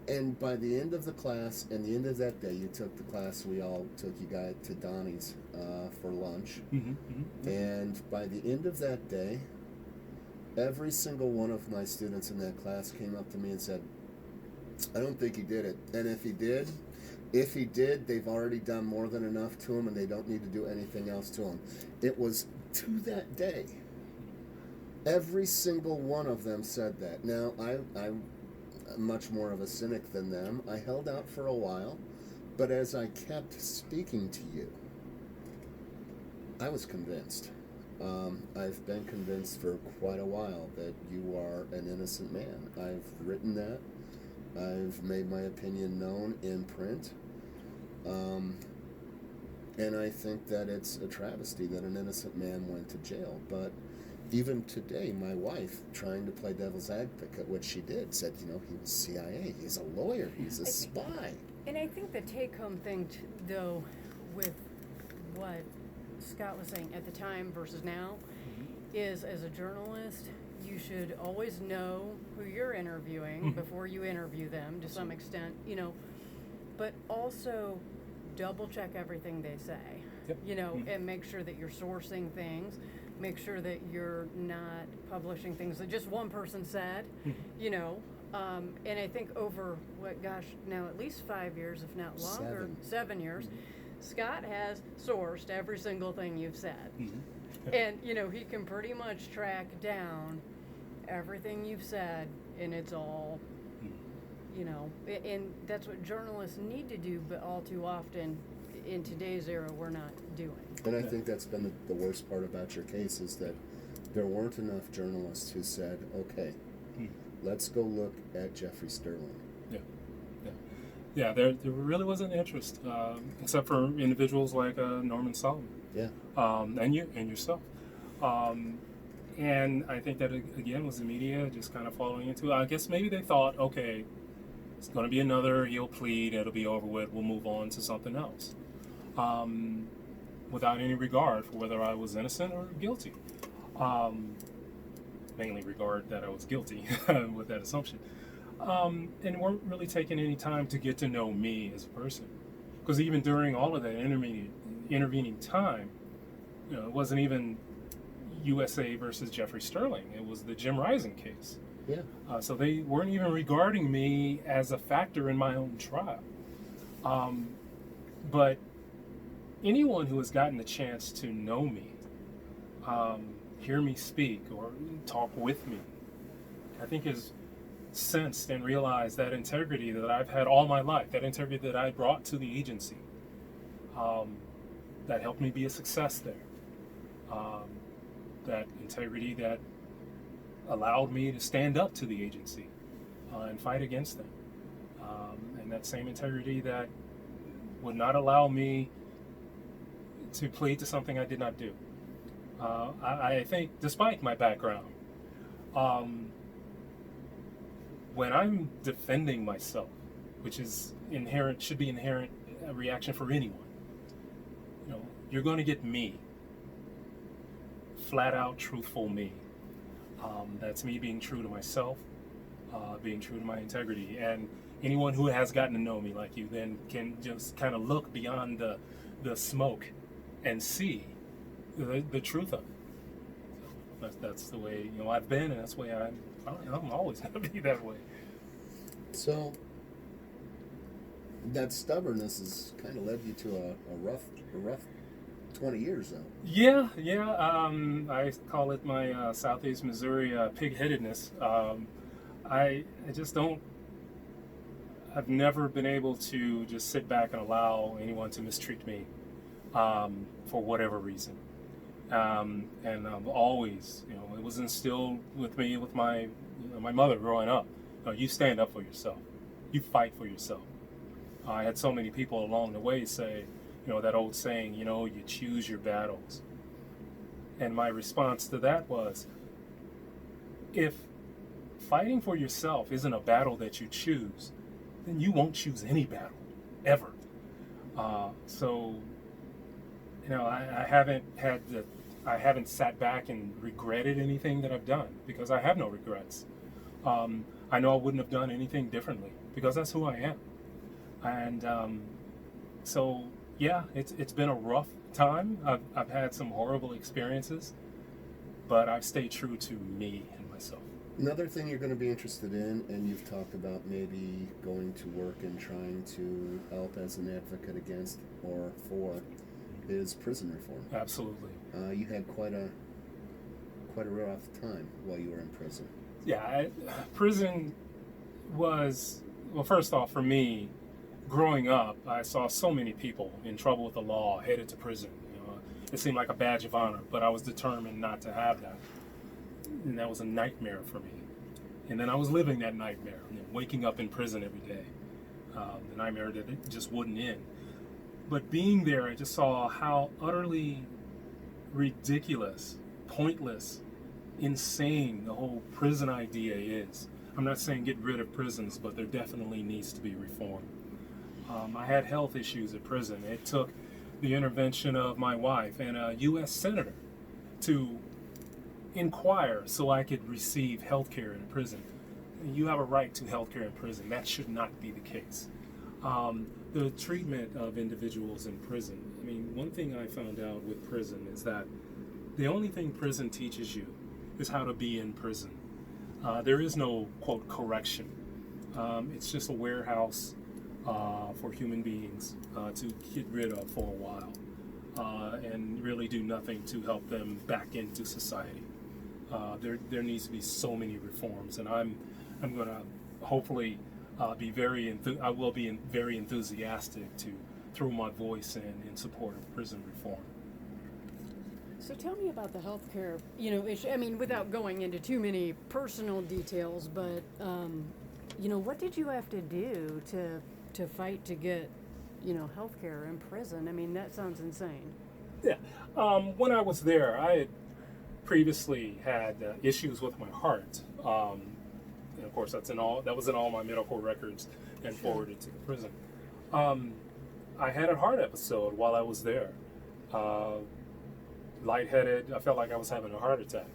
And by the end of the class, and the end of that day, you took the class, we all took you guys to Donnie's for lunch. And by the end of that day, every single one of my students in that class came up to me and said, I don't think he did it. And if he did, they've already done more than enough to him and they don't need to do anything else to him. It was to that day. Every single one of them said that. Now, I'm much more of a cynic than them. I held out for a while, but as I kept speaking to you, I was convinced. I've been convinced for quite a while that you are an innocent man. I've written that. I've made my opinion known in print. And I think that it's a travesty that an innocent man went to jail. But even today, my wife, trying to play devil's advocate, which she did, said, he was CIA, he's a lawyer, he's a spy. And I think the take-home thing, though, with what Scott was saying at the time versus now, is as a journalist, you should always know who you're interviewing before you interview them, to some extent, but also double check everything they say, and make sure that you're sourcing things, make sure that you're not publishing things that just one person said, and I think over now at least 5 years, if not longer, 7 years, Scott has sourced every single thing you've said. And, he can pretty much track down everything you've said, and it's all, and that's what journalists need to do, but all too often in today's era, we're not doing. And I think that's been the worst part about your case is that there weren't enough journalists who said, okay, let's go look at Jeffrey Sterling. Yeah, there really wasn't interest, except for individuals like Norman Solomon. Yeah. And yourself. And I think that, again, was the media just kind of following into it. I guess maybe they thought, okay, it's going to be another, he'll plead, it'll be over with, we'll move on to something else. Without any regard for whether I was innocent or guilty. Mainly regard that I was guilty with that assumption. And weren't really taking any time to get to know me as a person. Because even during all of that intervening time, it wasn't even USA versus Jeffrey Sterling. It was the Jim Rising case. Yeah. So they weren't even regarding me as a factor in my own trial. But anyone who has gotten the chance to know me, hear me speak or talk with me, I think has sensed and realized that integrity that I've had all my life, that integrity that I brought to the agency, that helped me be a success there. That integrity that allowed me to stand up to the agency and fight against them. And that same integrity that would not allow me to plead to something I did not do. I think, despite my background, when I'm defending myself, which is should be inherent reaction for anyone, you're going to get me, flat out truthful me. That's me being true to myself, being true to my integrity. And anyone who has gotten to know me like you then can just kind of look beyond the smoke and see the truth of it. That's the way I've been, and that's the way I'm always going to be that way. So that stubbornness has kind of led you to a rough 20 years, though. Yeah. I call it my Southeast Missouri pig-headedness. I just don't. I've never been able to just sit back and allow anyone to mistreat me for whatever reason. And always, it was instilled with me with my mother growing up. You stand up for yourself. You fight for yourself. I had so many people along the way say, that old saying, you choose your battles. And my response to that was, if fighting for yourself isn't a battle that you choose, then you won't choose any battle, ever. So I haven't sat back and regretted anything that I've done, because I have no regrets. I know I wouldn't have done anything differently, because that's who I am. And so, yeah, it's been a rough time. I've had some horrible experiences, but I've stayed true to me and myself. Another thing you're going to be interested in, and you've talked about maybe going to work and trying to help as an advocate against or for, is prison reform. Absolutely. You had quite a rough time while you were in prison. Yeah, prison was, well, first off, for me, growing up, I saw so many people in trouble with the law headed to prison. It seemed like a badge of honor, but I was determined not to have that. And that was a nightmare for me. And then I was living that nightmare, waking up in prison every day. The nightmare that it just wouldn't end. But being there, I just saw how utterly ridiculous, pointless, insane the whole prison idea is. I'm not saying get rid of prisons, but there definitely needs to be reform. I had health issues at prison. It took the intervention of my wife and a U.S. senator to inquire so I could receive health care in prison. You have a right to health care in prison. That should not be the case. The treatment of individuals in prison. I mean, one thing I found out with prison is that the only thing prison teaches you is how to be in prison. There is no, quote, correction. It's just a warehouse for human beings to get rid of for a while and really do nothing to help them back into society. There needs to be so many reforms, and I'm going to hopefully be very enthusiastic to throw my voice in support of prison reform. So tell me about the healthcare, issue. I mean, without going into too many personal details, but what did you have to do to fight to get, healthcare in prison? I mean, that sounds insane. Yeah. When I was there, I had previously had issues with my heart. And of course, that was in all my medical records and forwarded to the prison. I had a heart episode while I was there. Lightheaded. I felt like I was having a heart attack.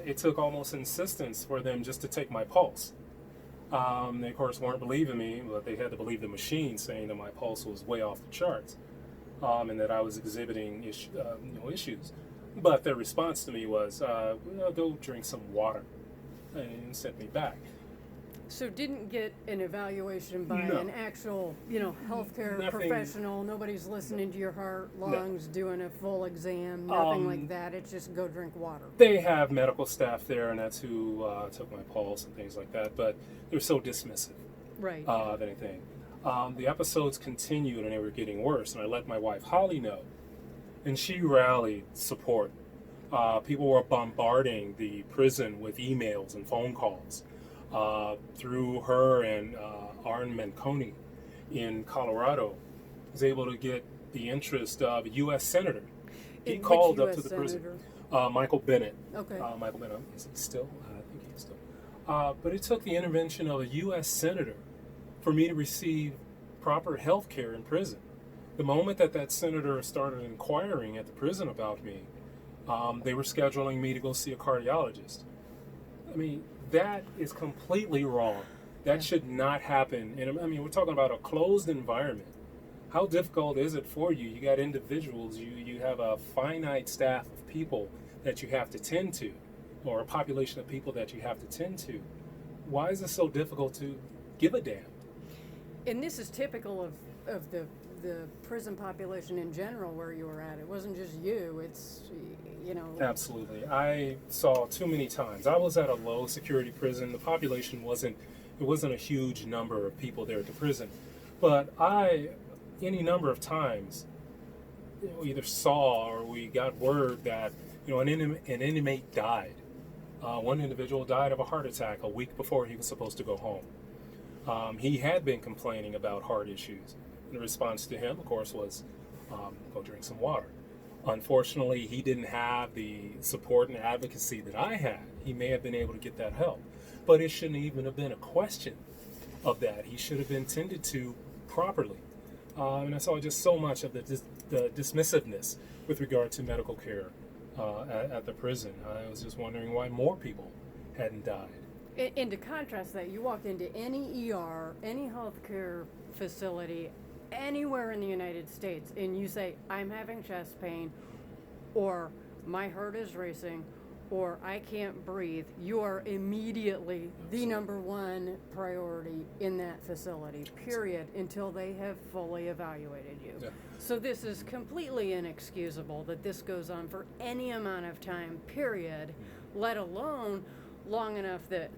It took almost insistence for them just to take my pulse. They, of course, weren't believing me, but they had to believe the machine saying that my pulse was way off the charts and that I was exhibiting issues. But their response to me was, go drink some water, and sent me back. So didn't get an evaluation by No. an actual, healthcare Nothing. professional. Nobody's listening to your heart, lungs, doing a full exam, nothing like that. It's just go drink water. They have medical staff there, and that's who took my pulse and things like that. But they're so dismissive Right. of anything. The episodes continued, and they were getting worse. And I let my wife Holly know, and she rallied support. People were bombarding the prison with emails and phone calls. Through her and Arn Manconi in Colorado, was able to get the interest of a U.S. senator. He called up to the prison. Michael Bennett. Okay. Michael Bennett, is he still? I think he's still. But it took the intervention of a U.S. senator for me to receive proper health care in prison. The moment that senator started inquiring at the prison about me, they were scheduling me to go see a cardiologist. I mean, that is completely wrong. That should not happen. And I mean, we're talking about a closed environment. How difficult is it for you? You got individuals, you have a finite staff of people that you have to tend to, or a population of people that you have to tend to. Why is it so difficult to give a damn? And this is typical of the prison population in general where you were at. It wasn't just you. It's, Absolutely. I saw too many times. I was at a low security prison. The population wasn't a huge number of people there at the prison. But any number of times, either saw or we got word that, an inmate died. One individual died of a heart attack a week before he was supposed to go home. He had been complaining about heart issues. And the response to him, of course, was go drink some water. Unfortunately, he didn't have the support and advocacy that I had. He may have been able to get that help, but it shouldn't even have been a question of that. He should have been tended to properly. And I saw just so much of the the dismissiveness with regard to medical care at the prison. I was just wondering why more people hadn't died. And to contrast that, you walk into any ER, any healthcare facility, anywhere in the United States, and you say, I'm having chest pain, or my heart is racing, or I can't breathe, you are immediately the number one priority in that facility, period, until they have fully evaluated you. Yeah. So this is completely inexcusable that this goes on for any amount of time, period, let alone long enough that,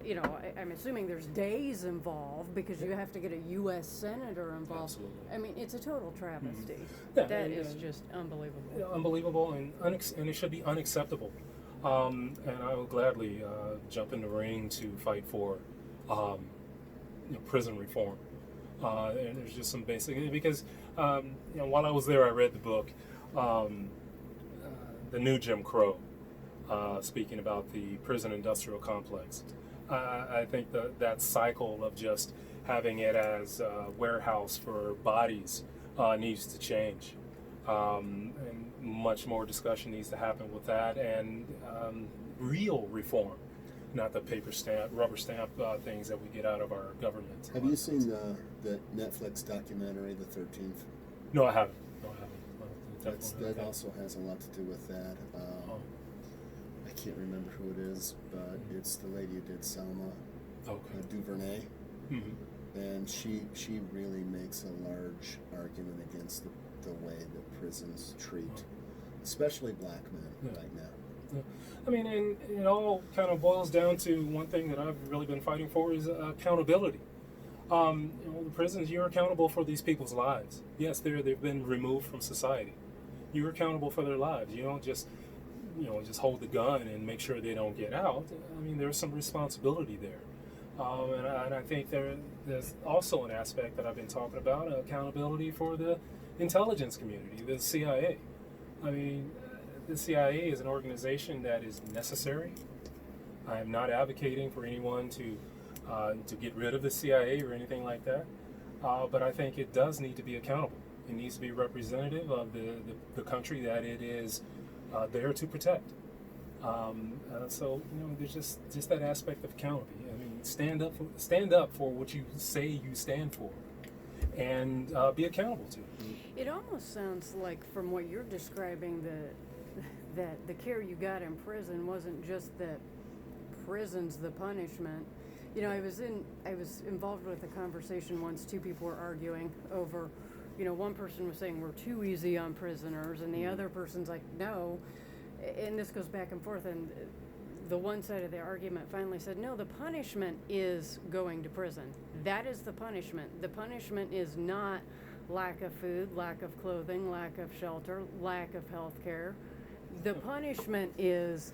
I'm assuming there's days involved because you have to get a U.S. senator involved. Absolutely. I mean, it's a total travesty. Yeah, That is just unbelievable. Unbelievable and it should be unacceptable. And I will gladly jump in the ring to fight for prison reform. And there's just some basic, because while I was there, I read the book, The New Jim Crow, speaking about the prison industrial complex. I think that cycle of just having it as a warehouse for bodies needs to change. And much more discussion needs to happen with that, and real reform, not the rubber stamp things that we get out of our government. Have you seen the Netflix documentary, The 13th? No, I haven't. That also has a lot to do with that. I can't remember who it is, but it's the lady who did Selma, DuVernay. Mm-hmm. And she really makes a large argument against the way that prisons treat, especially black men right now. Yeah. I mean, and it all kind of boils down to one thing that I've really been fighting for is accountability. The prisons, you're accountable for these people's lives. Yes, they've been removed from society. You're accountable for their lives. You don't just hold the gun and make sure they don't get out. I mean, there's some responsibility there. And I think there's also an aspect that I've been talking about, accountability for the intelligence community, the CIA. I mean, the CIA is an organization that is necessary. I am not advocating for anyone to get rid of the CIA or anything like that, but I think it does need to be accountable. It needs to be representative of the country that it is there to protect. So there's just that aspect of accountability. I mean, stand up for what you say you stand for, and be accountable to. It almost sounds like, from what you're describing, that the care you got in prison wasn't just that prison's the punishment. I was involved with a conversation once. Two people were arguing over, one person was saying we're too easy on prisoners, and the other person's like, no. And this goes back and forth, and the one side of the argument finally said, no, the punishment is going to prison. That is the punishment. The punishment is not lack of food, lack of clothing, lack of shelter, lack of health care. The punishment is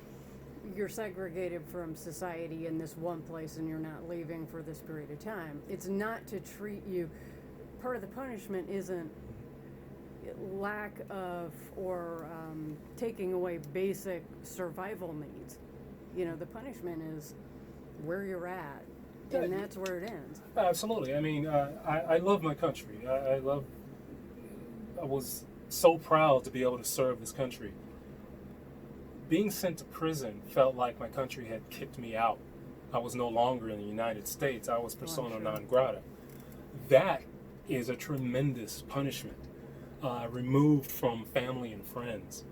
you're segregated from society in this one place and you're not leaving for this period of time. It's not to treat you. Part of the punishment isn't lack of or taking away basic survival needs. The punishment is where you're at, and that's where it ends. Absolutely. I mean, I love my country. I was so proud to be able to serve this country. Being sent to prison felt like my country had kicked me out. I was no longer in the United States. I was persona non grata. That is a tremendous punishment, removed from family and friends.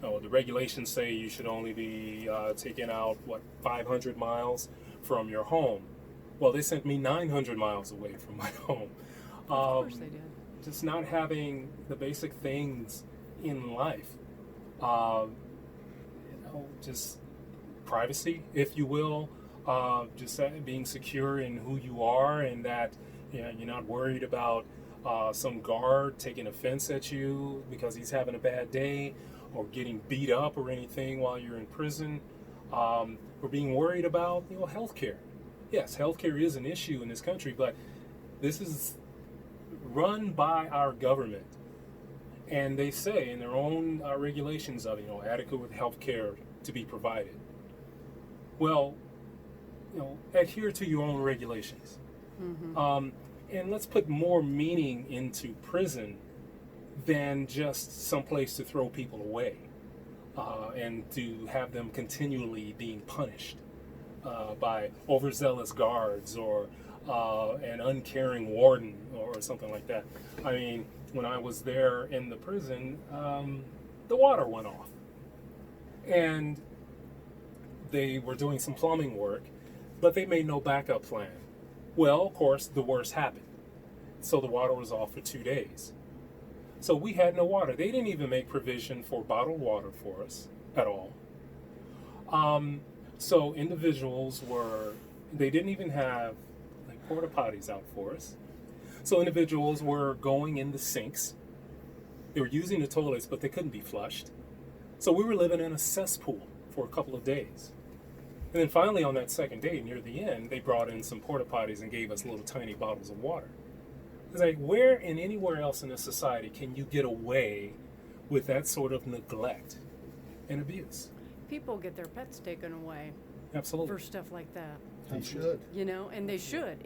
The regulations say you should only be taken out, 500 miles from your home. Well, they sent me 900 miles away from my home. Of course they did. Just not having the basic things in life. Just privacy, if you will, just being secure in who you are, and that you're not worried about some guard taking offense at you because he's having a bad day, or getting beat up or anything while you're in prison. We're being worried about healthcare. Yes, healthcare is an issue in this country, but this is run by our government. And they say in their own regulations of adequate health care to be provided. Well, adhere to your own regulations. Mm-hmm. And let's put more meaning into prison than just some place to throw people away and to have them continually being punished by overzealous guards or an uncaring warden or something like that. I mean, when I was there in the prison, the water went off. And they were doing some plumbing work, but they made no backup plan. Well, of course, the worst happened. So the water was off for 2 days. So we had no water. They didn't even make provision for bottled water for us at all. So individuals they didn't even have like porta potties out for us. So individuals were going in the sinks. They were using the toilets, but they couldn't be flushed. So we were living in a cesspool for a couple of days. And then finally on that second day, near the end, they brought in some porta potties and gave us little tiny bottles of water. It's like, where and anywhere else in this society can you get away with that sort of neglect and abuse? People get their pets taken away Absolutely. for stuff like that. They should. You know, and they should,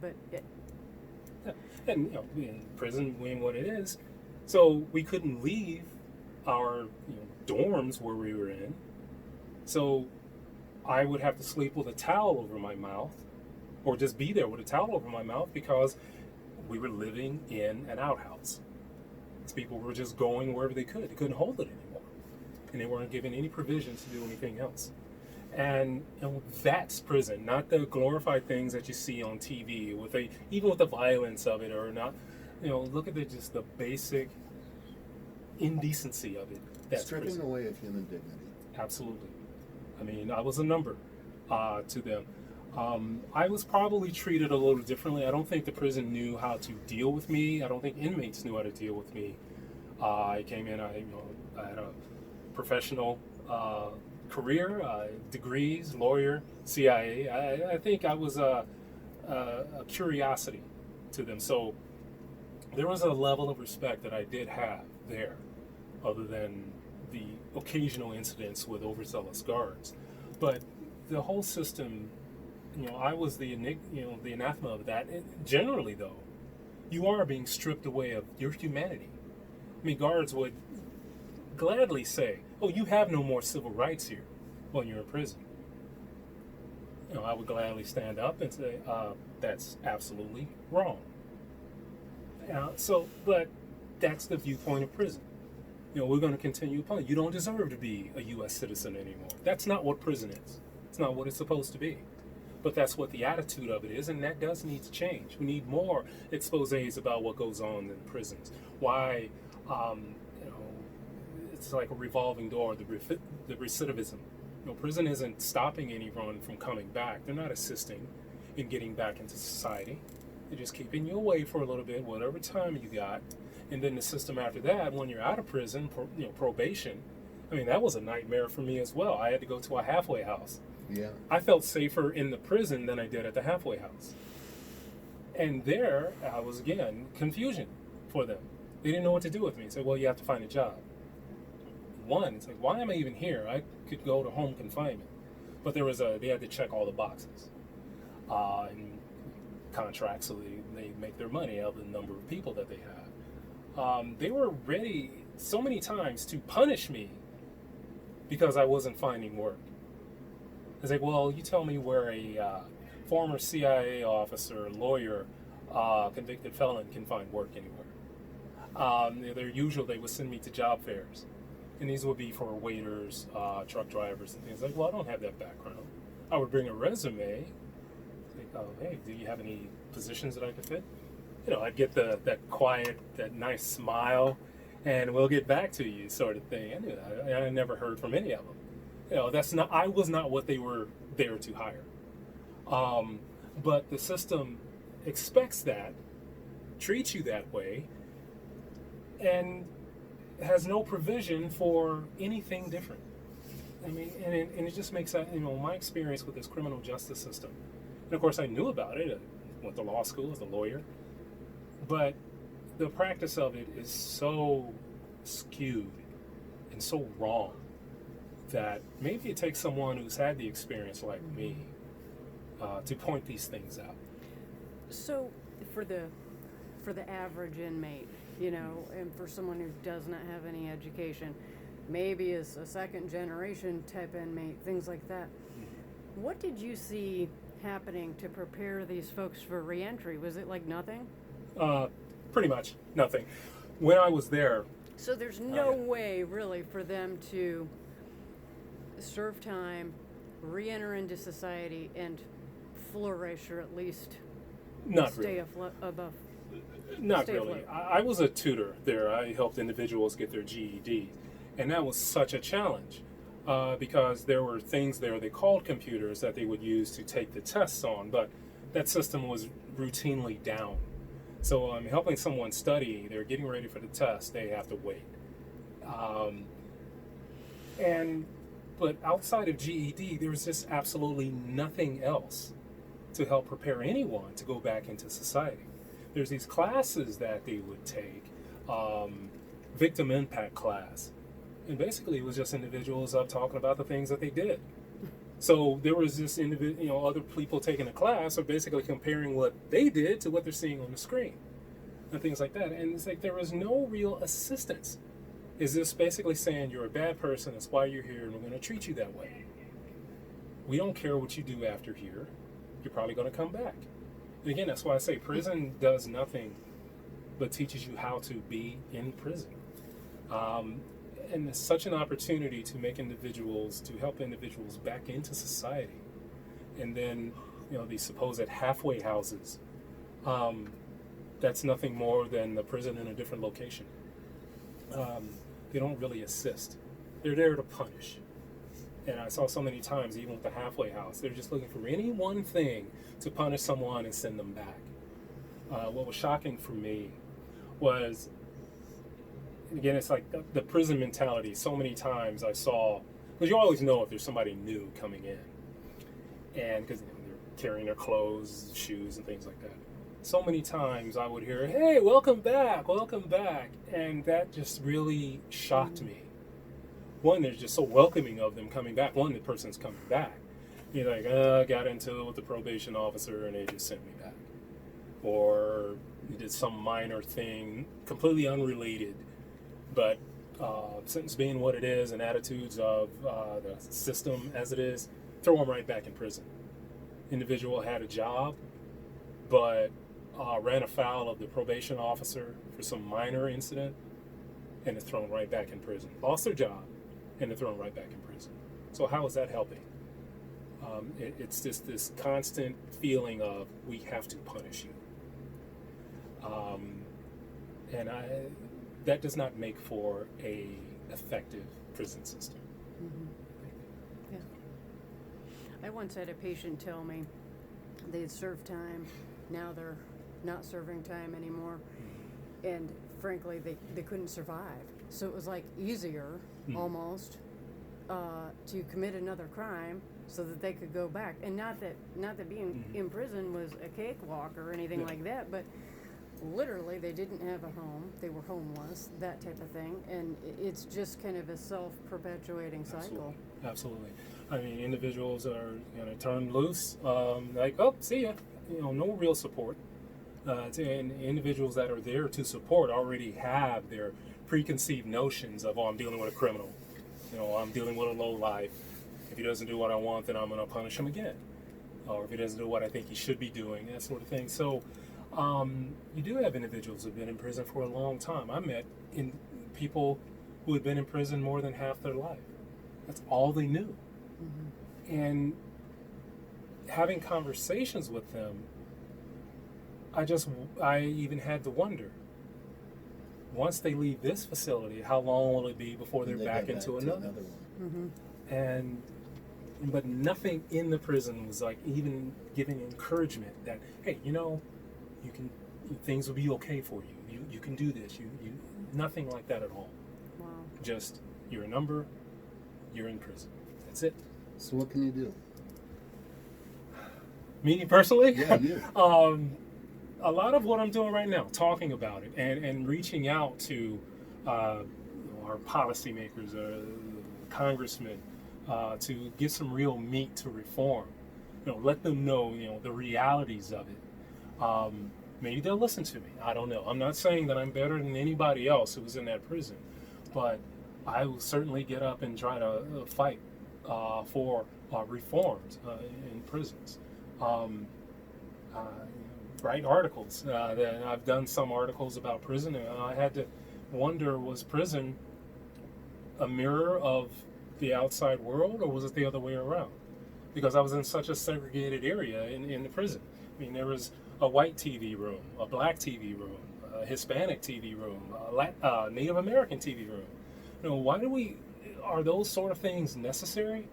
but Yeah. And you know, in prison being what it is, so we couldn't leave our dorms where we were in. So I would have to sleep with a towel over my mouth, or just be there with a towel over my mouth because we were living in an outhouse. These people were just going wherever they could. They couldn't hold it anymore, and they weren't given any provisions to do anything else. And that's prison, not the glorified things that you see on TV, even with the violence of it, or not. Look at just the basic indecency of it. That's Stripping prison. away of human dignity. Absolutely. I mean, I was a number to them. I was probably treated a little differently. I don't think the prison knew how to deal with me. I don't think inmates knew how to deal with me. I came in. I had a professional career, degrees, lawyer, CIA. I think I was a curiosity to them. So there was a level of respect that I did have there, other than the occasional incidents with overzealous guards. But the whole system, I was the anathema of that. Generally, though, you are being stripped away of your humanity. I mean, guards would gladly say, "Oh, you have no more civil rights here when you're in prison." I would gladly stand up and say, "That's absolutely wrong." But that's the viewpoint of prison. We're going to continue upon it. You don't deserve to be a U.S. citizen anymore. That's not what prison is. It's not what it's supposed to be. But that's what the attitude of it is, and that does need to change. We need more exposés about what goes on in prisons. Why, it's like a revolving door, the recidivism. Prison isn't stopping anyone from coming back. They're not assisting in getting back into society. They're just keeping you away for a little bit, whatever time you got. And then the system after that, when you're out of prison, probation, I mean, that was a nightmare for me as well. I had to go to a halfway house. Yeah. I felt safer in the prison than I did at the halfway house. And there, I was, again, confusion for them. They didn't know what to do with me. They said, well, you have to find a job. One, it's like, why am I even here? I could go to home confinement. But they had to check all the boxes. And contracts, so they make their money out of the number of people that they have. They were ready so many times to punish me because I wasn't finding work. It's like, well, you tell me where a former CIA officer, lawyer, convicted felon can find work anywhere. They would send me to job fairs. And these would be for waiters, truck drivers, and things like, well, I don't have that background. I would bring a resume. Like, oh, hey, do you have any positions that I could fit? I'd get that quiet, that nice smile, and we'll get back to you sort of thing. I knew that. I never heard from any of them. I was not what they were there to hire. But the system expects that, treats you that way, and has no provision for anything different. I mean, and it just makes that, my experience with this criminal justice system. And of course, I knew about it. I went to law school as a lawyer. But the practice of it is so skewed and so wrong that maybe it takes someone who's had the experience like me to point these things out. So, for the average inmate, you know, and for someone who does not have any education, maybe is a second generation type inmate, things like that. What did you see happening to prepare these folks for reentry? Was it like nothing? Pretty much nothing. When I was there, So there's no way really for them to serve time, re-enter into society, and flourish, or at least not stay really. above. Not stay really. afloat. I was a tutor there. I helped individuals get their GED, and that was such a challenge because there were things there they called computers that they would use to take the tests on, but that system was routinely down. So I'm helping someone study. They're getting ready for the test. They have to wait. But outside of GED, there was just absolutely nothing else to help prepare anyone to go back into society. There's these classes that they would take, victim impact class, and basically it was just individuals up talking about the things that they did. So there was this other people taking a class are basically comparing what they did to what they're seeing on the screen and things like that. And it's like there was no real assistance. Is this basically saying you're a bad person, that's why you're here, and we're going to treat you that way? We don't care what you do after here. You're probably going to come back. And again, that's why I say prison does nothing but teaches you how to be in prison. And it's such an opportunity to help individuals back into society. And then, these supposed halfway houses, that's nothing more than the prison in a different location. They don't really assist. They're there to punish. And I saw so many times, even with the halfway house, they're just looking for any one thing to punish someone and send them back. What was shocking for me was, again, it's like the prison mentality. So many times I saw, because you always know if there's somebody new coming in, and because they're carrying their clothes, shoes, and things like that. So many times I would hear, "Hey, welcome back," and that just really shocked me. One, they're just so welcoming of them coming back. One, the person's coming back. You're like, got into it with the probation officer and they just sent me back. Or you did some minor thing, completely unrelated, but sentence being what it is and attitudes of the system as it is, throw them right back in prison. Individual had a job, but ran afoul of the probation officer for some minor incident, and is thrown right back in prison. Lost their job, and they're thrown right back in prison. So how is that helping? It's just this constant feeling of we have to punish you. That does not make for a effective prison system. Mm-hmm. Yeah. I once had a patient tell me they had served time, now they're not serving time anymore, and frankly they couldn't survive. So it was like easier almost to commit another crime so that they could go back. And not that being in prison was a cakewalk or anything like that, but literally they didn't have a home, they were homeless, that type of thing, and it's just kind of a self-perpetuating cycle. Absolutely. I mean, individuals are going to turn loose, like, oh, see ya, no real support. And individuals that are there to support already have their preconceived notions of, I'm dealing with a criminal, I'm dealing with a lowlife. If he doesn't do what I want, then I'm going to punish him again. Or if he doesn't do what I think he should be doing, that sort of thing. So you do have individuals who have been in prison for a long time. I met people who had been in prison more than half their life. That's all they knew. Mm-hmm. And having conversations with them, I even had to wonder, once they leave this facility, how long will it be before they're back into another one? Mm-hmm. But nothing in the prison was like even giving encouragement that, hey, you can, things will be okay for you. You can do this. You nothing like that at all. Wow. Just you're a number. You're in prison. That's it. So what can you do? Me personally? Yeah, you. A lot of what I'm doing right now, talking about it and reaching out to our policymakers, congressmen, to get some real meat to reform. Let them know, the realities of it. maybe they'll listen to me. I don't know. I'm not saying that I'm better than anybody else who was in that prison, but I will certainly get up and try to fight for reforms in prisons. Write articles. That I've done some articles about prison, and I had to wonder, was prison a mirror of the outside world, or was it the other way around? Because I was in such a segregated area in the prison. I mean, there was a white TV room, a black TV room, a Hispanic TV room, a Native American TV room. You know, are those sort of things necessary?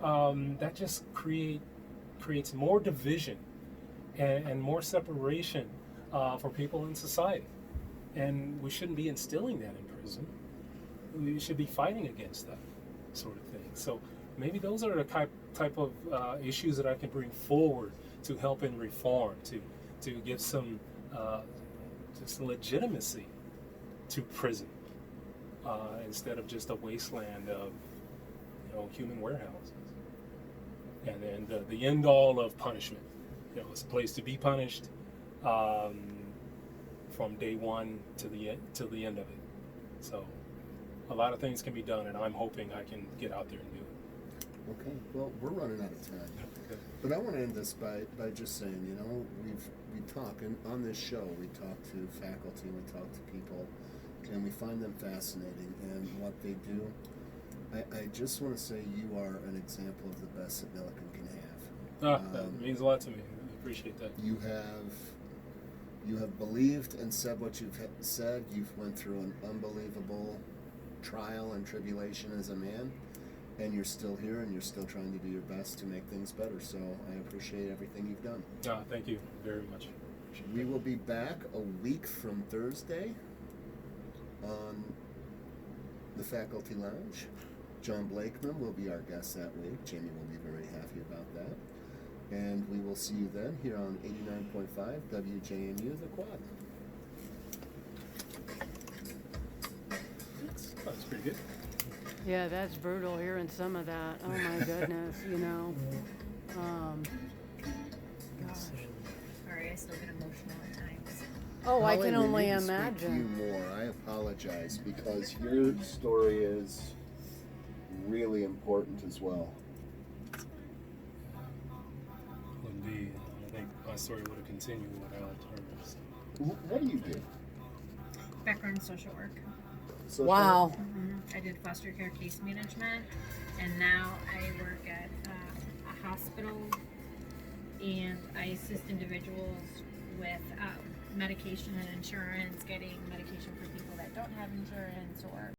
That just creates more division and more separation for people in society. And we shouldn't be instilling that in prison. We should be fighting against that sort of thing. So maybe those are the type of issues that I can bring forward to help in reform, to give some just legitimacy to prison instead of just a wasteland of human warehouses. And then the end all of punishment. It's a place to be punished from day one to the end of it. So a lot of things can be done, and I'm hoping I can get out there and do it. Okay, well, we're running out of time. Okay. But I want to end this by just saying, we talk, and on this show, we talk to faculty, we talk to people, and we find them fascinating and what they do. I just want to say you are an example of the best that Milliken can have. That means a lot to me. I appreciate that. You have believed and said what you've said. You've went through an unbelievable trial and tribulation as a man, and you're still here, and you're still trying to do your best to make things better. So I appreciate everything you've done. Thank you very much. We will be back a week from Thursday on the Faculty Lounge. John Blakeman will be our guest that week. Jamie will be very happy about that. And we will see you then here on 89.5 WJMU, The Quad. That's pretty good. Yeah, that's brutal hearing some of that. Oh my goodness, Gosh. Sorry, I still get emotional at times. Oh, I Holly, can we only need to speak to imagine. you more. I apologize because your story is really important as well. Would be. I think my story would have continued without her. What do you do? Background social work. Wow. I did foster care case management, and now I work at a hospital, and I assist individuals with medication and insurance, getting medication for people that don't have insurance, or